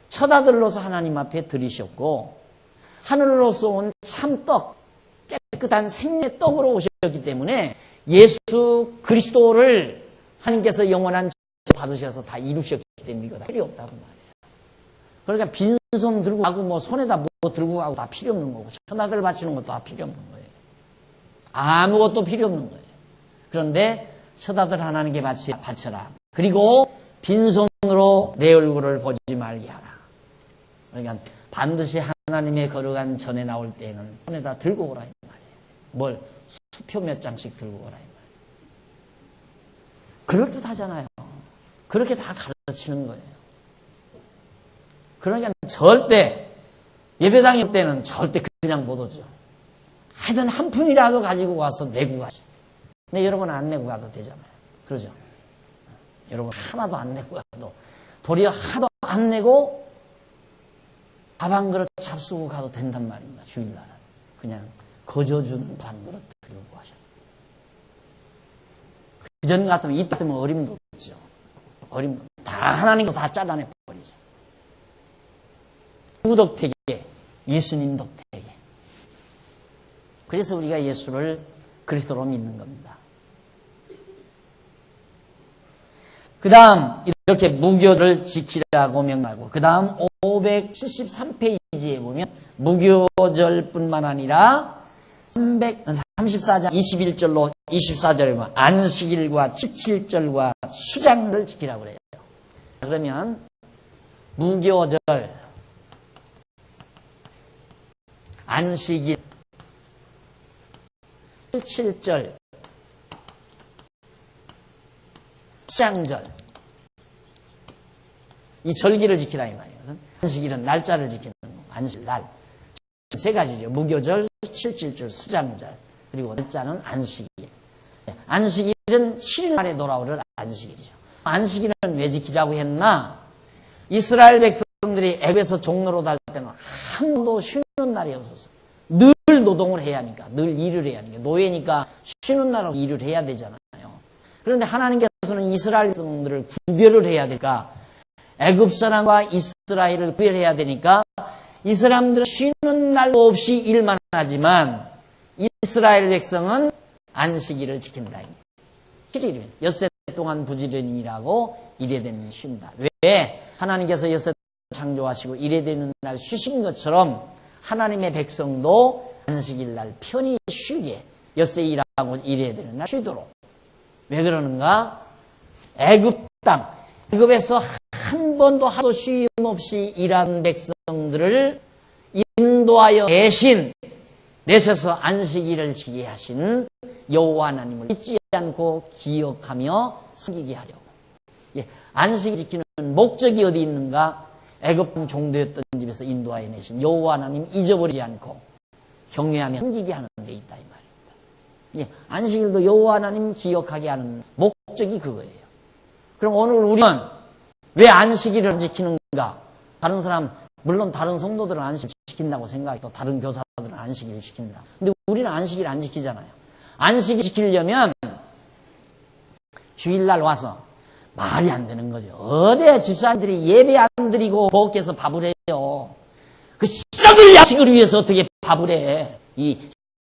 첫 아들로서 하나님 앞에 들이셨고 하늘로서 온 참떡, 깨끗한 생의 떡으로 오셨기 때문에 예수 그리스도를 하나님께서 영원한 받으셔서 다 이루셨기 때문에 이거 다 필요 없다고 말이에요. 그러니까 빈손 들고 가고 뭐 손에다 뭐 들고 가고 다 필요 없는 거고 천하들 바치는 것도 다 필요 없는 거예요. 아무것도 필요 없는 거예요. 그런데 천하들 하나님께 바쳐라. 그리고 빈손으로 내 얼굴을 보지 말게 하라. 그러니까 반드시 하나님의 거룩한 전에 나올 때에는 손에다 들고 오라 이 말이에요. 뭘? 수표 몇 장씩 들고 오라 이 말이에요. 그럴듯하잖아요. 그렇게 다 가르치는 거예요. 그러니까 절대 예배당에 올 때는 절대 그냥 못 오죠. 하여튼 한 푼이라도 가지고 와서 내고 가시. 근데 여러분 안 내고 가도 되잖아요. 그러죠? 여러분 하나도 안 내고 가도 도리어 하나도 안 내고 밥 한 그릇 잡수고 가도 된단 말입니다. 주일날은. 그냥 거저주는 밥 한 그릇 들고 가셔도. 그전 같으면 이때 같으면 어림도 없죠. 어림도 다 하나님도 다 잘라내 버리죠. 누구 덕택에? 예수님 덕택에. 그래서 우리가 예수를 그리스도로 믿는 겁니다. 그 다음 이렇게 무교를 지키라고 명하고 그 다음 573페이지에 보면 무교절뿐만 아니라 34장 21절로 24절에 보면 안식일과 17절과 수장을 지키라고 그래요. 그러면 무교절, 안식일, 17절, 수장절 이 절기를 지키라 이 말이에요. 안식일은 날짜를 지키는 거. 안식일 날. 세 가지죠. 무교절, 17절, 수장절. 그리고 날짜는 안식일. 안식일은 7일 만에 돌아오는 안식일이죠. 안식일은 왜 지키라고 했나? 이스라엘 백성들이 애굽에서 종로로 달 때는 한 번도 쉬는 날이 없었어요. 늘 노동을 해야 하니까. 늘 일을 해야 하니까. 노예니까 쉬는 날은 일을 해야 되잖아요. 그런데 하나님께서는 이스라엘 백성들을 구별을 해야 되니까 애굽 사람과 이스라엘을 구별해야 되니까 이 사람들은 쉬는 날도 없이 일만 하지만 이스라엘 백성은 안식일을 지킨다. 7일이면 엿새 동안 부지런히 일하고 일에 되는 쉰다. 왜? 하나님께서 엿새 창조하시고 일에 되는 날 쉬신 것처럼 하나님의 백성도 안식일 날 편히 쉬게 엿새 일하고 일에 되는 날 쉬도록. 왜 그러는가? 애굽 땅, 애굽에서 한 번도 하도 쉼 없이 일한 백성들을 인도하여 대신 내셔서 안식일을 지게 하신 여호와 하나님을 잊지 않고 기억하며 섬기게 하려고. 안식일 지키는 목적이 어디 있는가? 애굽 종도였던 집에서 인도하여 내신 여호와 하나님 잊어버리지 않고 경외하며 섬기게 하는 데 있다 이 말입니다. 안식일도 여호와 하나님 기억하게 하는 목적이 그거예요. 그럼 오늘 우리는 왜 안식일을 지키는가? 다른 사람, 물론 다른 성도들은 안식일 지킨다고 생각해도 다른 교사들은 안식일 지킨다. 근데 우리는 안식일 안 지키잖아요. 안식일 지키려면 주일날 와서 말이 안 되는 거죠. 어디 집사님들이 예배 안 드리고 부엌에서 밥을 해요. 그 썩을 양식을 위해서 어떻게 밥을 해. 이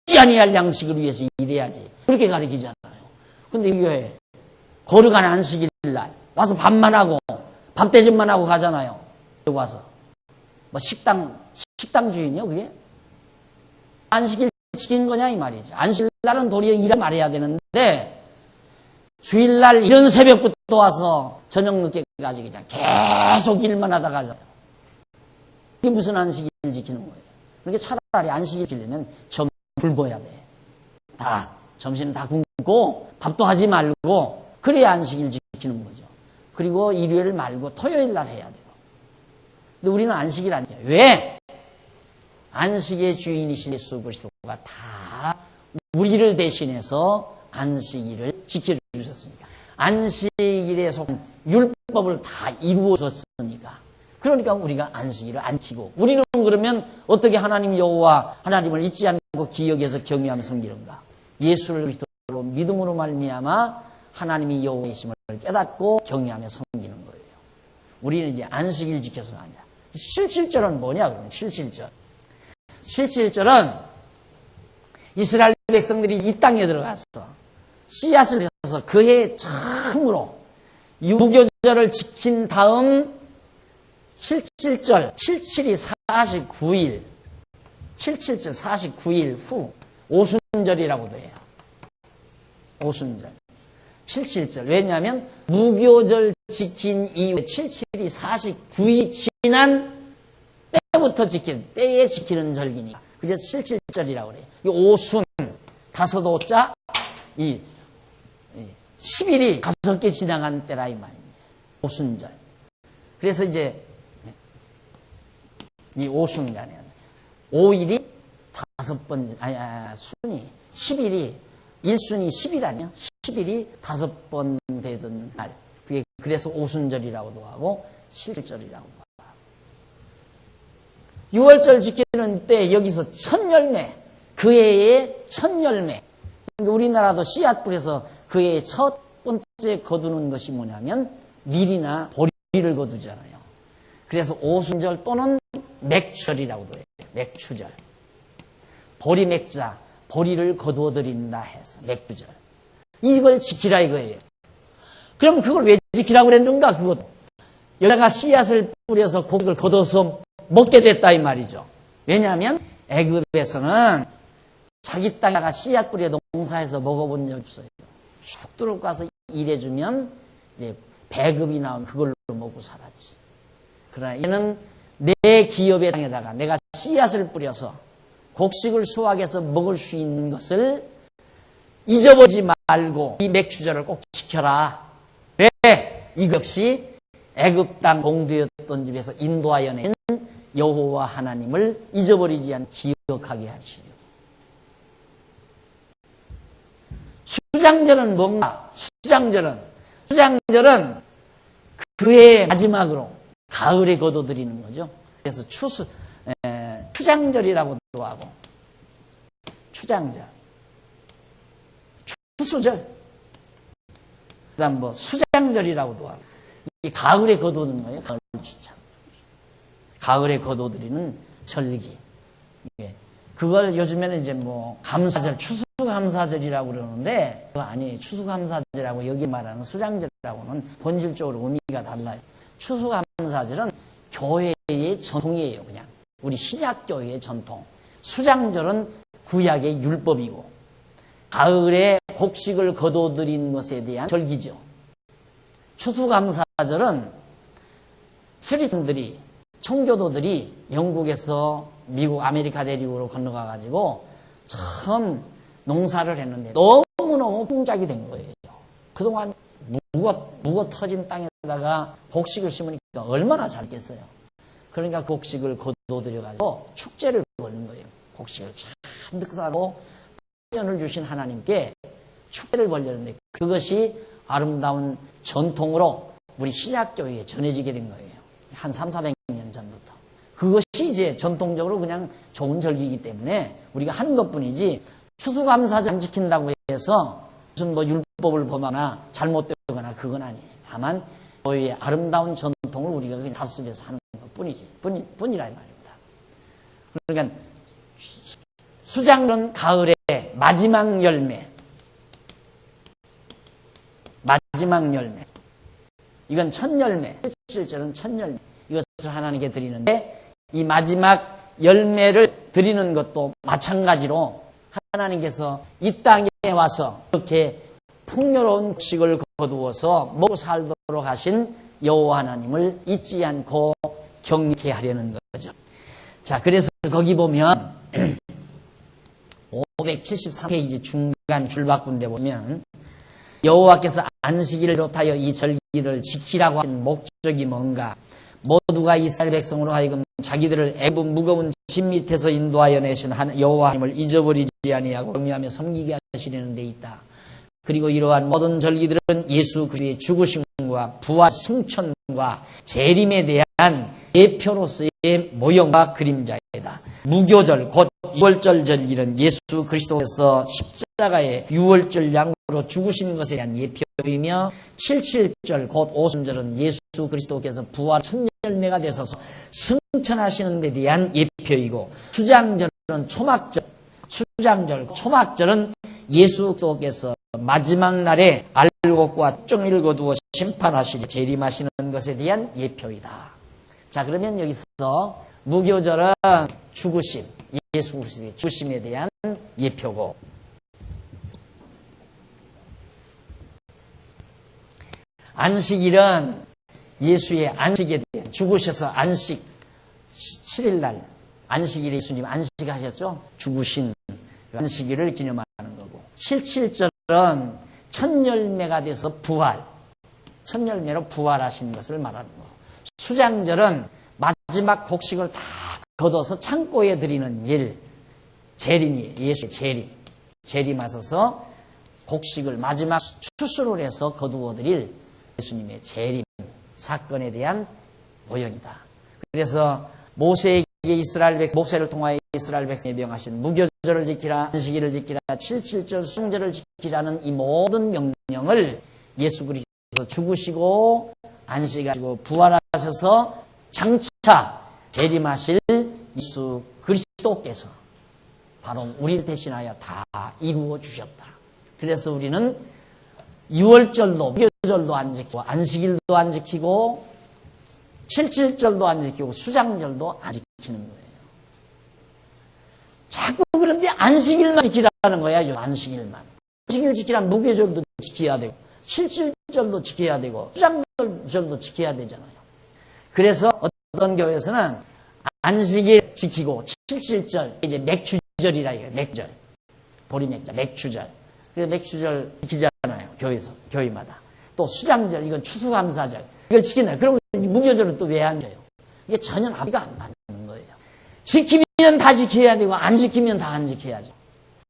썩지 아니할 양식을 위해서 일해야지. 그렇게 가르치잖아요. 근데 이게 거룩한 안식일날 와서 밥만 하고 밥 대접만 하고 가잖아요. 여기 와서 뭐 식당 주인이요 그게? 안식일 지킨 거냐 이 말이죠. 안식일날은 도리어 일을 말해야 되는데 주일날 이런 새벽부터 와서 저녁 늦게까지 그냥 계속 일만 하다가 이게 무슨 안식일 지키는 거예요. 그러니까 차라리 안식일 지키려면 점 굶어야 돼. 다 점심은 다 굶고 밥도 하지 말고 그래야 안식일 지키는 거죠. 그리고 일요일 말고 토요일 날 해야 돼요. 근데 우리는 안식일 안 해요. 왜? 안식의 주인이신 예수 그리스도가 다 우리를 대신해서 안식일을 지켜주셨으니까. 안식일에 속한 율법을 다 이루어줬으니까. 그러니까 우리가 안식일을 안 지키고 우리는 그러면 어떻게 하나님 여호와 하나님을 잊지 않고 기억해서 경외하며 섬기는가? 예수를 그리스도로 믿음으로 말미암아 하나님이 여호와이심을 깨닫고 경외하며 섬기는 거예요. 우리는 이제 안식일 지켜서가 아니라. 실질절은 뭐냐 그러면 실질절. 실질절은 이스라엘 백성들이 이 땅에 들어가서 씨앗을 해서 그해 처음으로 무교절을 지킨 다음 실질절 77이 49일 77절 49일 후 오순절이라고도 해요. 오순절 77절. 왜냐하면 무교절 지킨 이후에 77이 49이 지난 때부터 지킨 때에 지키는 절기니까 그래서 77절이라고 그래요. 이 오순 다섯 오자 이 10일이 5개 지나간 때라 이 말입니다. 오순절. 그래서 이제 이 오순간에 5일이 5번 순이 10일이 1순위 10일 아니요? 10일이 5번 되던 날. 그래서 오순절이라고도 하고 실절이라고도 하고. 6월절 지키는 때 여기서 첫 열매, 그 해의 첫 열매. 우리나라도 씨앗 뿌려서 그 해의 첫 번째 거두는 것이 뭐냐면 밀이나 보리를 거두잖아요. 그래서 오순절 또는 맥추절이라고도 해요. 맥추절. 보리 맥자. 보리를 거두어 드린다 해서 맥주절. 이걸 지키라 이거예요. 그럼 그걸 왜 지키라고 그랬는가? 그것. 여기다가 씨앗을 뿌려서 고기를 거둬서 먹게 됐다 이 말이죠. 왜냐하면 애굽에서는 자기 땅에다가 씨앗 뿌려 농사해서 먹어본 적이 없어요. 쭉 들어가서 일해주면 이제 배급이 나오면 그걸로 먹고 살았지. 그러나 얘는 내 기업의 땅에다가 내가 씨앗을 뿌려서 곡식을 수확해서 먹을 수 있는 것을 잊어버리지 말고 이 맥주절을 꼭 지켜라. 왜? 이것이 애굽 땅 동두였던 집에서 인도하여 낸 여호와 하나님을 잊어버리지 않고 기억하게 하시려고. 수장절은 뭔가? 수장절은 그해 마지막으로 가을에 거둬들이는 거죠. 그래서 추장절이라고도 하고 추장절, 추수절, 그다음 뭐 수장절이라고도 하고 이 가을에 거두는 거예요. 가을 추장, 가을에 거둬들이는 절기. 그걸 요즘에는 이제 뭐 감사절, 추수감사절이라고 그러는데 그거 아니에요. 추수감사절하고 여기 말하는 수장절하고는 본질적으로 의미가 달라요. 추수감사절은 교회의 전통이에요. 그냥 우리 신약교회의 전통. 수장절은 구약의 율법이고 가을에 곡식을 거둬들인 것에 대한 절기죠. 추수감사절은 퓨리탄들이 청교도들이 영국에서 미국 아메리카 대륙으로 건너가가지고 처음 농사를 했는데 너무너무 풍작이 된 거예요. 그동안 묵어 터진 땅에다가 곡식을 심으니까 얼마나 잘겠어요. 그러니까 곡식을 거둬들여가지고 축제를 벌는 거예요. 곡식을 잔뜩 싸고 풍년을 주신 하나님께 축제를 벌렸는데 그것이 아름다운 전통으로 우리 신약교회에 전해지게 된 거예요. 한 300~400년 전부터. 그것이 이제 전통적으로 그냥 좋은 절기이기 때문에 우리가 하는 것뿐이지 추수감사절 안 지킨다고 해서 무슨 뭐 율법을 범하거나 잘못되거나 그건 아니에요. 다만 교회의 아름다운 전통을 우리가 그냥 다스려서 하는 것뿐이지 뿐이라 이 말입니다. 그러니까 수장은 가을의 마지막 열매. 마지막 열매. 이건 첫 열매. 실절은 첫 열매. 이것을 하나님께 드리는데 이 마지막 열매를 드리는 것도 마찬가지로 하나님께서 이 땅에 와서 이렇게 풍요로운 곡식을 거두어서 먹고 살도록 하신 여호와 하나님을 잊지 않고 경외케 하려는 거죠. 자, 그래서 거기 보면 573페이지 중간 줄바꾼데 보면 여호와께서 안식일을 비롯하여 이 절기를 지키라고 하신 목적이 뭔가? 모두가 이스라엘 백성으로 하여금 자기들을 애굽 무거운 짐 밑에서 인도하여 내신 여호와 하나님을 잊어버리지 아니하고 경외하며 섬기게 하시려는 데 있다. 그리고 이러한 모든 절기들은 예수 그리스도의 죽으심과 부활, 승천과 재림에 대한 예표로서의 모형과 그림자이다. 무교절 곧 유월절 절기는 예수 그리스도께서 십자가의 유월절 양으로 죽으신 것에 대한 예표이며, 칠칠절 곧 오순절은 예수 그리스도께서 부활 첫 열매가 되셔서 승천하시는 데 대한 예표이고, 수장절은 초막절, 초막절은 예수 그리스도께서 마지막 날에 알곡과 쪽을 거두어 심판하시려 재림하시는 것에 대한 예표이다. 자, 그러면 여기서 무교절은 죽으심, 예수 그리스도의 죽으심에 대한 예표고, 안식일은 예수의 안식에 대한, 죽으셔서 안식 7일날 안식일에 예수님 안식하셨죠? 죽으신 안식일을 기념하는 거고, 칠칠절은 첫 열매가 돼서 부활, 첫 열매로 부활하신 것을 말하는 거. 수장절은 마지막 곡식을 다 걷어서 창고에 드리는 일, 재림이에요. 예수의 재림하셔서 곡식을 마지막 추수를 해서 거두어 드릴 예수님의 재림 사건에 대한 모형이다. 그래서 모세를 통하여 이스라엘 백성에 명하신 무교절을 지키라, 안식일을 지키라, 칠칠절 수장절을 지키라는 이 모든 명령을 예수 그리스도께서 죽으시고 안식하시고 부활하셔서 장차 재림하실 예수 그리스도께서 바로 우리를 대신하여 다 이루어 주셨다. 그래서 우리는 유월절도 무교절도 안 지키고 안식일도 안 지키고 칠칠절도 안 지키고 수장절도 안 지키는 거예요. 자꾸 그런데 안식일만 지키라는 거야. 안식일만. 안식일 지키라면 무교절도 지켜야 되고 칠칠절도 지켜야 되고 수장절도 지켜야 되잖아요. 그래서 어떤 교회에서는 안식일 지키고 칠칠절 이제 맥주절이라 해요. 맥주절. 보리맥자 맥주절. 그래서 맥주절 지키잖아요. 교회마다. 또 수장절, 이건 추수감사절. 이걸 지키나요? 그럼 무교절은 또 왜 안 줘요? 이게 전혀 합의가 안 맞는 거예요. 지키면 다 지켜야 되고 안 지키면 다 안 지켜야죠.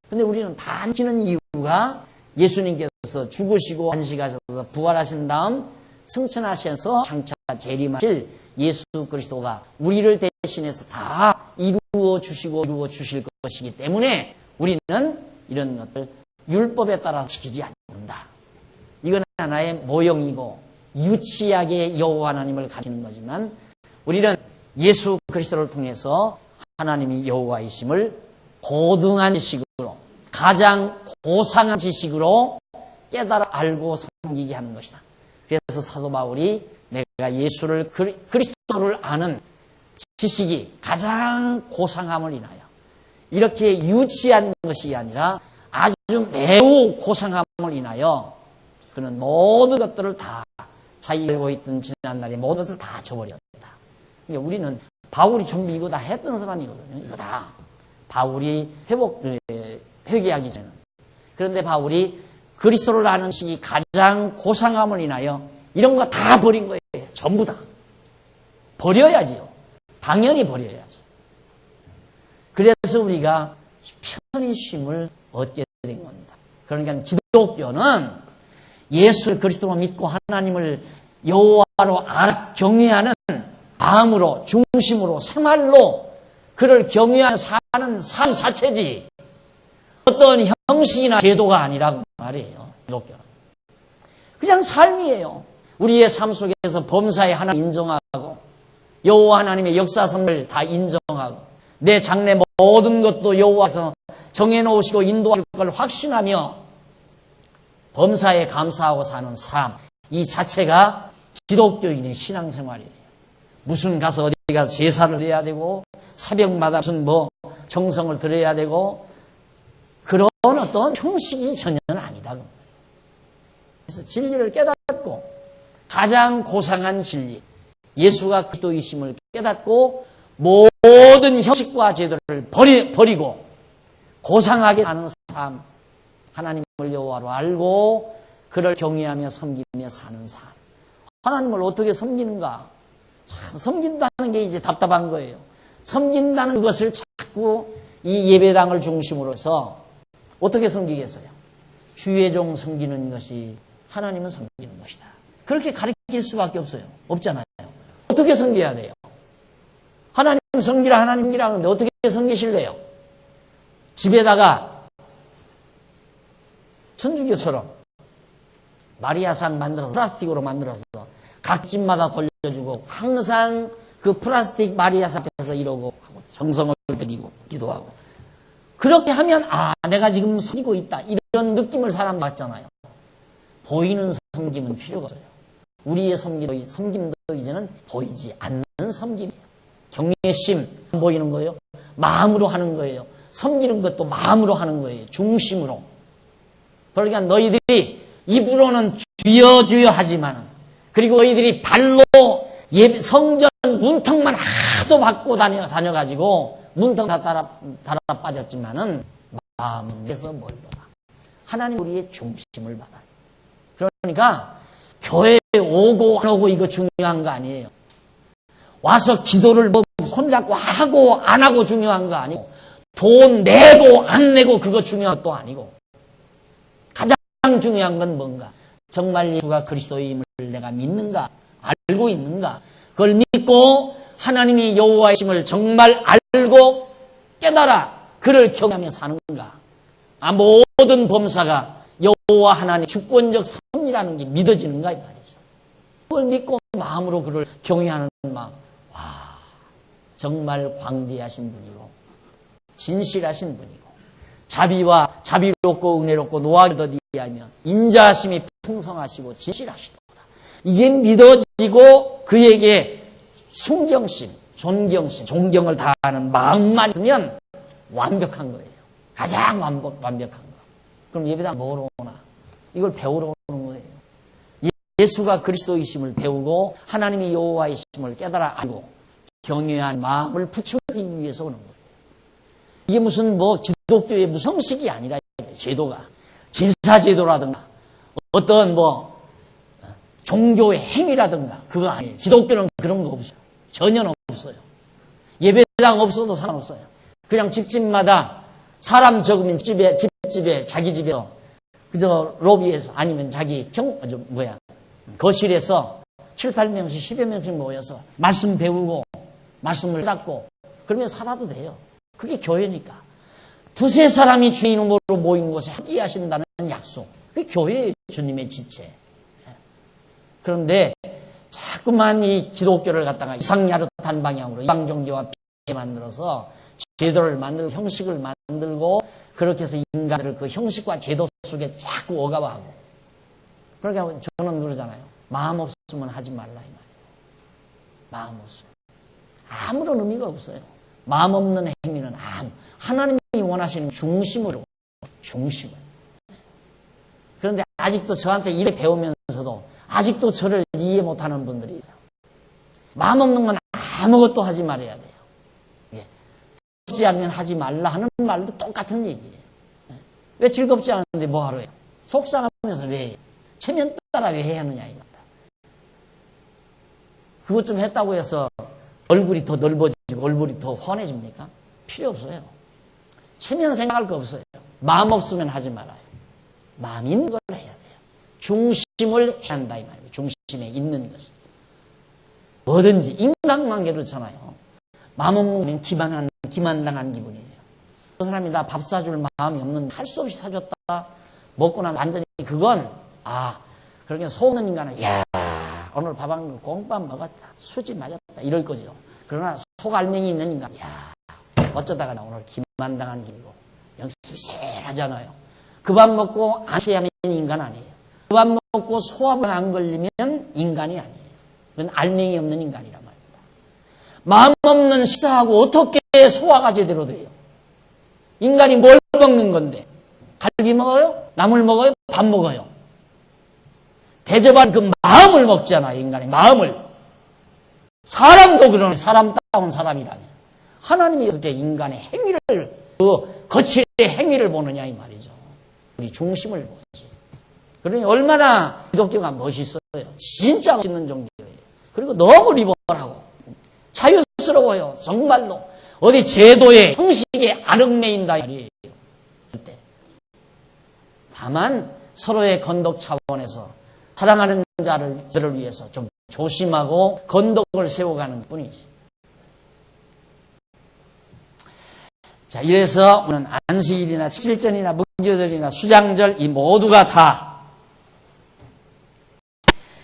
근데 우리는 다 안 지키는 이유가 예수님께서 죽으시고 안식하셔서 부활하신 다음 승천하셔서 장차 재림하실 예수 그리스도가 우리를 대신해서 다 이루어 주시고 이루어 주실 것이기 때문에 우리는 이런 것들 율법에 따라서 지키지 않는다. 이건 하나의 모형이고 유치하게 여호와 하나님을 가리키는 거지만, 우리는 예수 그리스도를 통해서 하나님이 여호와이심을 고등한 지식으로, 가장 고상한 지식으로 깨달아 알고 섬기게 하는 것이다. 그래서 사도 바울이 내가 예수를 그리스도를 아는 지식이 가장 고상함을 인하여, 이렇게 유치한 것이 아니라 아주 매우 고상함을 인하여 그는 모든 것들을 다 자기가 알고 있던 지난날의 모든 것을 다 저버렸다. 그러니까 우리는 바울이 전부 이거 다 했던 사람이거든요. 이거 다 바울이 회개하기 전에는. 그런데 바울이 그리스도를 아는 지식이 가장 고상함을 인하여 이런 거 다 버린 거예요. 전부 다 버려야지요. 당연히 버려야지. 그래서 우리가 편히 쉼을 얻게 된 겁니다. 그러니까 기독교는 예수 그리스도로 믿고 하나님을 여호와로 알아 경외하는 마음으로, 중심으로, 생활로 그를 경외하며 사는 삶 자체지, 어떤 형식이나 제도가 아니라고 말이에요. 기독교는 그냥 삶이에요. 우리의 삶 속에서 범사에 하나님 인정하고 여호와 하나님의 역사성을 다 인정하고 내 장래 모든 것도 여호와께서 정해놓으시고 인도할 걸 확신하며 범사에 감사하고 사는 삶, 이 자체가 기독교인의 신앙생활이에요. 무슨 어디 가서 제사를 해야 되고 새벽마다 무슨 뭐 정성을 들여야 되고 그런 어떤 형식이 전혀 아니다. 그래서 진리를 깨닫고 가장 고상한 진리, 예수가 그리스도이심을 깨닫고 모든 형식과 제도를 버리고 고상하게 사는 삶, 하나님을 여호와로 알고 그를 경외하며 섬기며 사는 삶. 하나님을 어떻게 섬기는가? 참 섬긴다는 게 이제 답답한 거예요. 섬긴다는 것을 자꾸 이 예배당을 중심으로 해서 어떻게 섬기겠어요? 주의 종 섬기는 것이 하나님은 섬기는 것이다. 그렇게 가르칠 수밖에 없어요. 없잖아요. 어떻게 섬겨야 돼요? 하나님 섬기라 하나님 섬기라 하는데 어떻게 섬기실래요? 집에다가 천주교처럼 마리아상 만들어서 플라스틱으로 만들어서 각 집마다 돌려주고 항상 그 플라스틱 마리아상 앞에서 이러고 하고 정성을 드리고 기도하고 그렇게 하면 내가 지금 섬기고 있다 이런 느낌을 사람 받잖아요. 보이는 섬김은 필요가 없어요. 우리의 섬김도 이제는 보이지 않는 섬김이에요. 경외심 안 보이는 거예요. 마음으로 하는 거예요. 섬기는 것도 마음으로 하는 거예요. 중심으로. 그러니까 너희들이 입으로는 주여 주여 하지만 그리고 너희들이 발로 성전 문턱만 하도 받고 다녀가지고 문턱 다 달아 빠졌지만은 마음에서 멀더라. 하나님 우리의 중심을 받아요. 그러니까 교회에 오고 안 오고 이거 중요한 거 아니에요. 와서 기도를 뭐 손잡고 하고 안 하고 중요한 거 아니고 돈 내고 안 내고 그거 중요한 것도 아니고 가장 중요한 건 뭔가 정말 예수가 그리스도임을 내가 믿는가 알고 있는가 그걸 믿고 하나님이 여호와이심을 정말 알고 깨달아 그를 경외하며 사는가 모든 범사가 여호와 하나님 주권적 섭리라는 게 믿어지는가 이 말이죠. 그걸 믿고 마음으로 그를 경외하는 마음 정말 광대하신 분이고 진실하신 분이고 자비롭고 은혜롭고 노하기를 더디하며 인자하심이 풍성하시고 진실하시도다. 이게 믿어지고 그에게 순경심, 존경심, 존경을 다하는 마음만 있으면 완벽한 거예요. 가장 완벽한 거. 그럼 예배당 뭐로 오나? 이걸 배우러 오는 거예요. 예수가 그리스도이심을 배우고 하나님이 여호와이심을 깨달아 알고 경외한 마음을 부추기기 위해서 오는 거예요. 이게 무슨 기독교의 무슨 형식이 아니라 제도가 제사제도라든가 어떤 종교의 행위라든가 그거 아니에요. 기독교는 그런 거 없어요. 전혀 없어요. 예배당 없어도 상관없어요. 그냥 집집마다 사람 적으면 집집에 자기 집에서 그저 로비에서 아니면 자기 거실에서 7, 8명씩 10여 명씩 모여서 말씀 배우고 말씀을 깨닫고 그러면 살아도 돼요. 그게 교회니까. 두세 사람이 주님 이름으로 모인 곳에 함께 하신다는 약속. 그게 교회예요. 주님의 지체. 그런데 자꾸만 이 기독교를 갖다가 이상야릇한 방향으로 이방 종교와 비슷하게 만들어서 제도를 만들고 형식을 만들고 그렇게 해서 인간들을 그 형식과 제도 속에 자꾸 억압하고 그러니까 저는 그러잖아요. 마음 없으면 하지 말라 이 말이에요. 마음 없어요. 아무런 의미가 없어요. 마음 없는 행위는 하나님이 원하시는 중심으로 중심을. 그런데 아직도 저한테 이렇게 배우면서도 아직도 저를 이해 못하는 분들이 있어요. 마음 없는 건 아무것도 하지 말아야 돼요. 즐겁지 않으면 하지 말라 하는 말도 똑같은 얘기예요. 왜 즐겁지 않은데 뭐 하러 해요? 속상하면서 왜 해요? 체면 따라 왜 해야 하느냐 이 말이다. 그것 좀 했다고 해서 얼굴이 더 넓어지고 얼굴이 더 환해집니까? 필요 없어요. 체면 생각할 거 없어요. 마음 없으면 하지 말아요. 마음 있는 걸 해야 돼요. 중심을 해야 한다 이 말이에요. 중심에 있는 것이. 뭐든지 인간관계 그렇잖아요. 마음 없는 거면 기만당한 기분이에요. 그 사람이 나 밥 사줄 마음이 없는데 할 수 없이 사줬다. 먹고 나면 완전히 그건 그렇게 속는 인간은 오늘 밥 한 거 공밥 먹었다. 수지 맞았다. 이럴 거죠. 그러나 속알맹이 있는 인간 어쩌다가 나 오늘 기만당한 기분이고 영습세하잖아요. 그 밥 먹고 안시하면 인간 아니에요. 그 밥 먹고 소화불 안 걸리면 인간이 아니에요. 그건 알맹이 없는 인간이란 말입니다. 마음 없는 식사하고 어떻게 소화가 제대로 돼요? 인간이 뭘 먹는 건데? 갈비 먹어요? 나물 먹어요? 밥 먹어요? 대접한 그 마음을 먹잖아요, 인간의 마음을. 사람도 그러네, 사람다운 사람이라면. 하나님이 어떻게 인간의 행위를, 그 거칠의 행위를 보느냐, 이 말이죠. 우리 중심을 보지. 그러니 얼마나 기독교가 멋있어요. 진짜 멋있는 종교예요. 그리고 너무 리버럴하고 자유스러워요. 정말로. 어디 제도에, 형식에 안 얽매인다, 이 말이에요. 다만 서로의 건덕 차원에서 사랑하는 자를 위해서 좀 조심하고 건덕을 세워가는 뿐이지. 자, 이래서 오늘 안식일이나 칠전이나 무교절이나 수장절 이 모두가 다.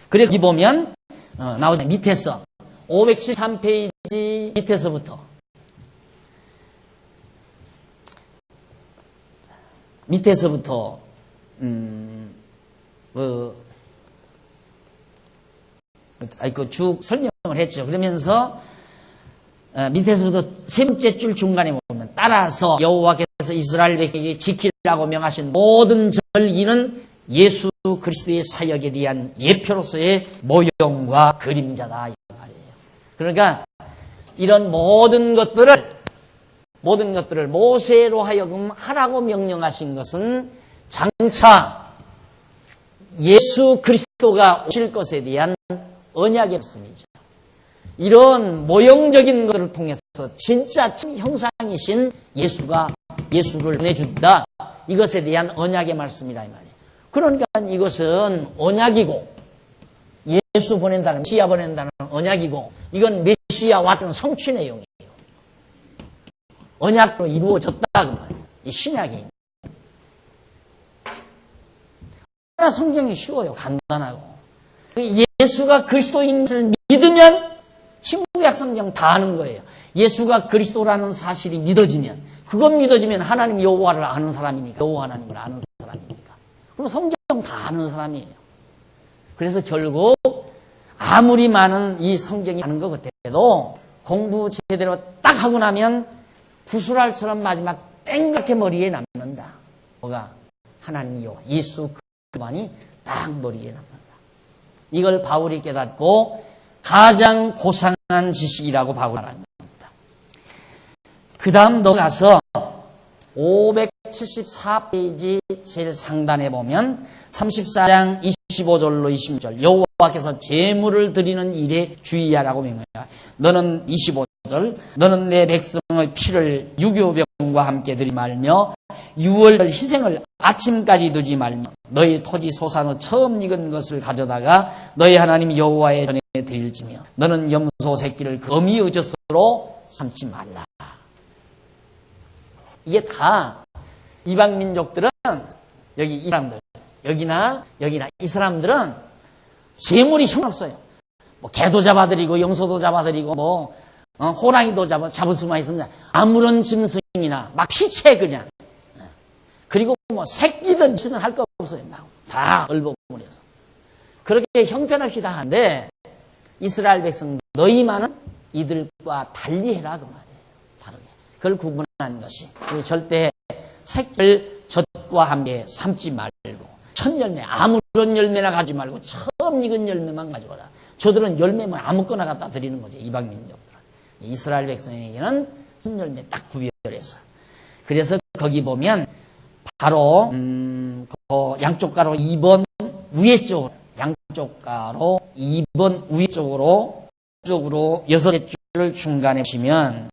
그래 여기 보면 나오죠. 밑에서 573페이지 밑에서부터 쭉 설명을 했죠. 그러면서 밑에서부터 세 번째 줄 중간에 보면 따라서 여호와께서 이스라엘 백성에게 지키라고 명하신 모든 절기는 예수 그리스도의 사역에 대한 예표로서의 모형과 그림자다 이 말이에요. 그러니까 이런 모든 것들을 모세로 하여금 하라고 명령하신 것은 장차 예수 그리스도가 오실 것에 대한 언약의 말씀이죠. 이런 모형적인 것을 통해서 진짜 형상이신 예수를 보내준다. 이것에 대한 언약의 말씀이라 이 말이에요. 그러니까 이것은 언약이고 예수 보낸다는 메시아 보낸다는 언약이고 이건 메시아 왔던 성취 내용이에요. 언약으로 이루어졌다 그 말이에요. 이 신약이. 성경이 쉬워요. 간단하고. 예수가 그리스도인 것을 믿으면 신구약 성경 다 아는 거예요. 예수가 그리스도라는 사실이 믿어지면 그것 믿어지면 하나님 여호와를 아는 사람이니까 여호와 하나님을 아는 사람이니까 그럼 성경 다 아는 사람이에요. 그래서 결국 아무리 많은 이 성경이 아는 것 같아도 공부 제대로 딱 하고 나면 구슬알처럼 마지막 땡그랗게 머리에 남는다. 뭐가? 하나님 여호와 예수 그만이 딱 머리에 남는다. 이걸 바울이 깨닫고 가장 고상한 지식이라고 바울이 말합니다. 그 다음 넘어가서 574페이지 제일 상단에 보면 34장 25절로 26절 여호와께서 제물을 드리는 일에 주의하라고 명하라. 너는 25절 너는 내 백성의 피를 유교병과 함께 드리지 말며 유월 희생을 아침까지 두지 말며 너희 토지 소산의 처음 익은 것을 가져다가 너희 하나님 여호와의 전에 드릴지며 너는 염소 새끼를 거미의 젖으로 삼지 말라. 이게 다 이방 민족들은 여기 이 사람들 여기나 이 사람들은 재물이 형없어요. 뭐 개도 잡아드리고 염소도 잡아드리고 호랑이도 잡을 수만 있으면 아무런 짐승이나 막 피채 그냥 그리고 새끼든 지든 할 거 없어요. 다 얼버무려서 그렇게 형편없이 다 하는데 이스라엘 백성 너희만은 이들과 달리해라 그 말이에요. 다르게 그걸 구분한 것이 절대 새끼를 젖과 함께 삼지 말고 첫 열매 아무런 열매나 가지 말고 처음 익은 열매만 가져와라. 저들은 열매만 아무거나 갖다 드리는 거죠. 이방 민족들은. 이스라엘 백성에게는 흰 열매 딱 구별해서 그래서 거기 보면 바로 그 양쪽 가로 2번 위에 쪽으로 양쪽 가로 2번 위에 쪽으로 6줄 중간에 보시면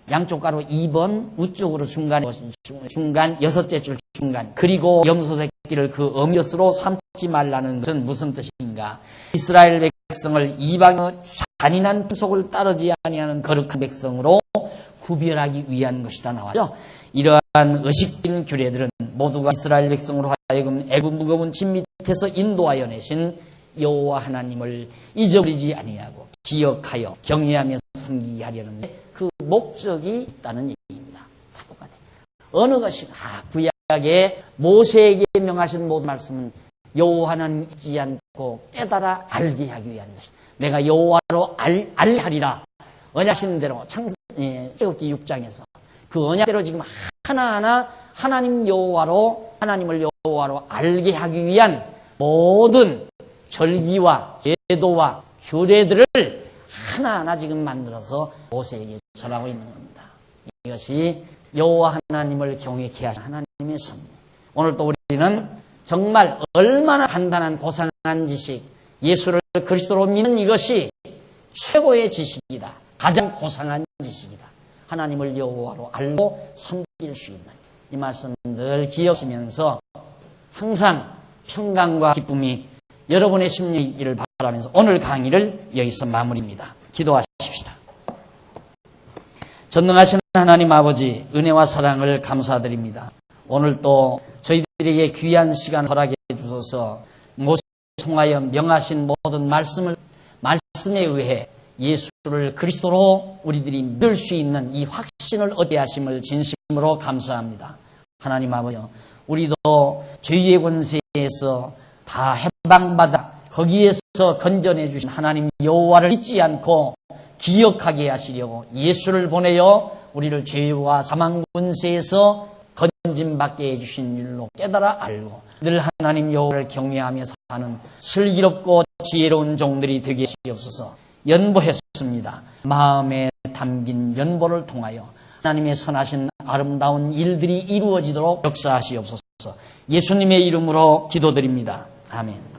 양쪽 가로 2번 우쪽으로 중간 6째 줄 중간 그리고 염소 새끼를 그 어미젖으로 삼지 말라는 것은 무슨 뜻인가? 이스라엘 백성을 이방의 잔인한 풍속을 따르지 아니하는 거룩한 백성으로 구별하기 위한 것이다 나와죠. 이러한 의식적인 규례들은 모두가 이스라엘 백성으로 하여금 애굽 무거운 짐 밑에서 인도하여 내신 여호와 하나님을 잊어버리지 아니하고 기억하여 경외하며 섬기게 하려는 그 목적이 있다는 얘기입니다. 다 똑같아요. 어느 것이나 구약에 모세에게 명하신 모든 말씀은 여호와 하나님 잊지 않고 깨달아 알게 하기 위한 것이다. 내가 여호와로 알하리라. 언약하신 대로 창세기 6장에서 그 언약대로 지금 하나하나 하나님을 여호와로 알게 하기 위한 모든 절기와 제도와 규례들을 하나하나 지금 만들어서 모세에게 전하고 있는 겁니다. 이것이 여호와 하나님을 경외케 하신 하나님의 섭리. 오늘 또 우리는 정말 얼마나 간단한 고상한 지식, 예수를 그리스도로 믿는 이것이 최고의 지식이다. 가장 고상한 지식이다. 하나님을 여호와로 알고 섬길 수 있는 이 말씀 늘 기억하시면서 항상 평강과 기쁨이 여러분의 심령이 있기를 바라면서 오늘 강의를 여기서 마무리입니다. 기도하십시다. 전능하신 하나님 아버지, 은혜와 사랑을 감사드립니다. 오늘 또 저희들에게 귀한 시간 허락해 주셔서 모세를 통하여 명하신 모든 말씀에 의해 예수를 그리스도로 우리들이 믿을 수 있는 이 확신을 얻게 하심을 진심으로 감사합니다. 하나님 아버지, 우리도 죄의 권세에서 다 해방받아 거기에서 건져내 주신 하나님 여호와를 잊지 않고 기억하게 하시려고 예수를 보내어 우리를 죄와 사망 권세에서 건짐받게 해주신 일로 깨달아 알고 늘 하나님 여호와를 경외하며 사는 슬기롭고 지혜로운 종들이 되게 하시옵소서. 연보했습니다. 마음에 담긴 연보를 통하여 하나님의 선하신 아름다운 일들이 이루어지도록 역사하시옵소서. 예수님의 이름으로 기도드립니다. 아멘.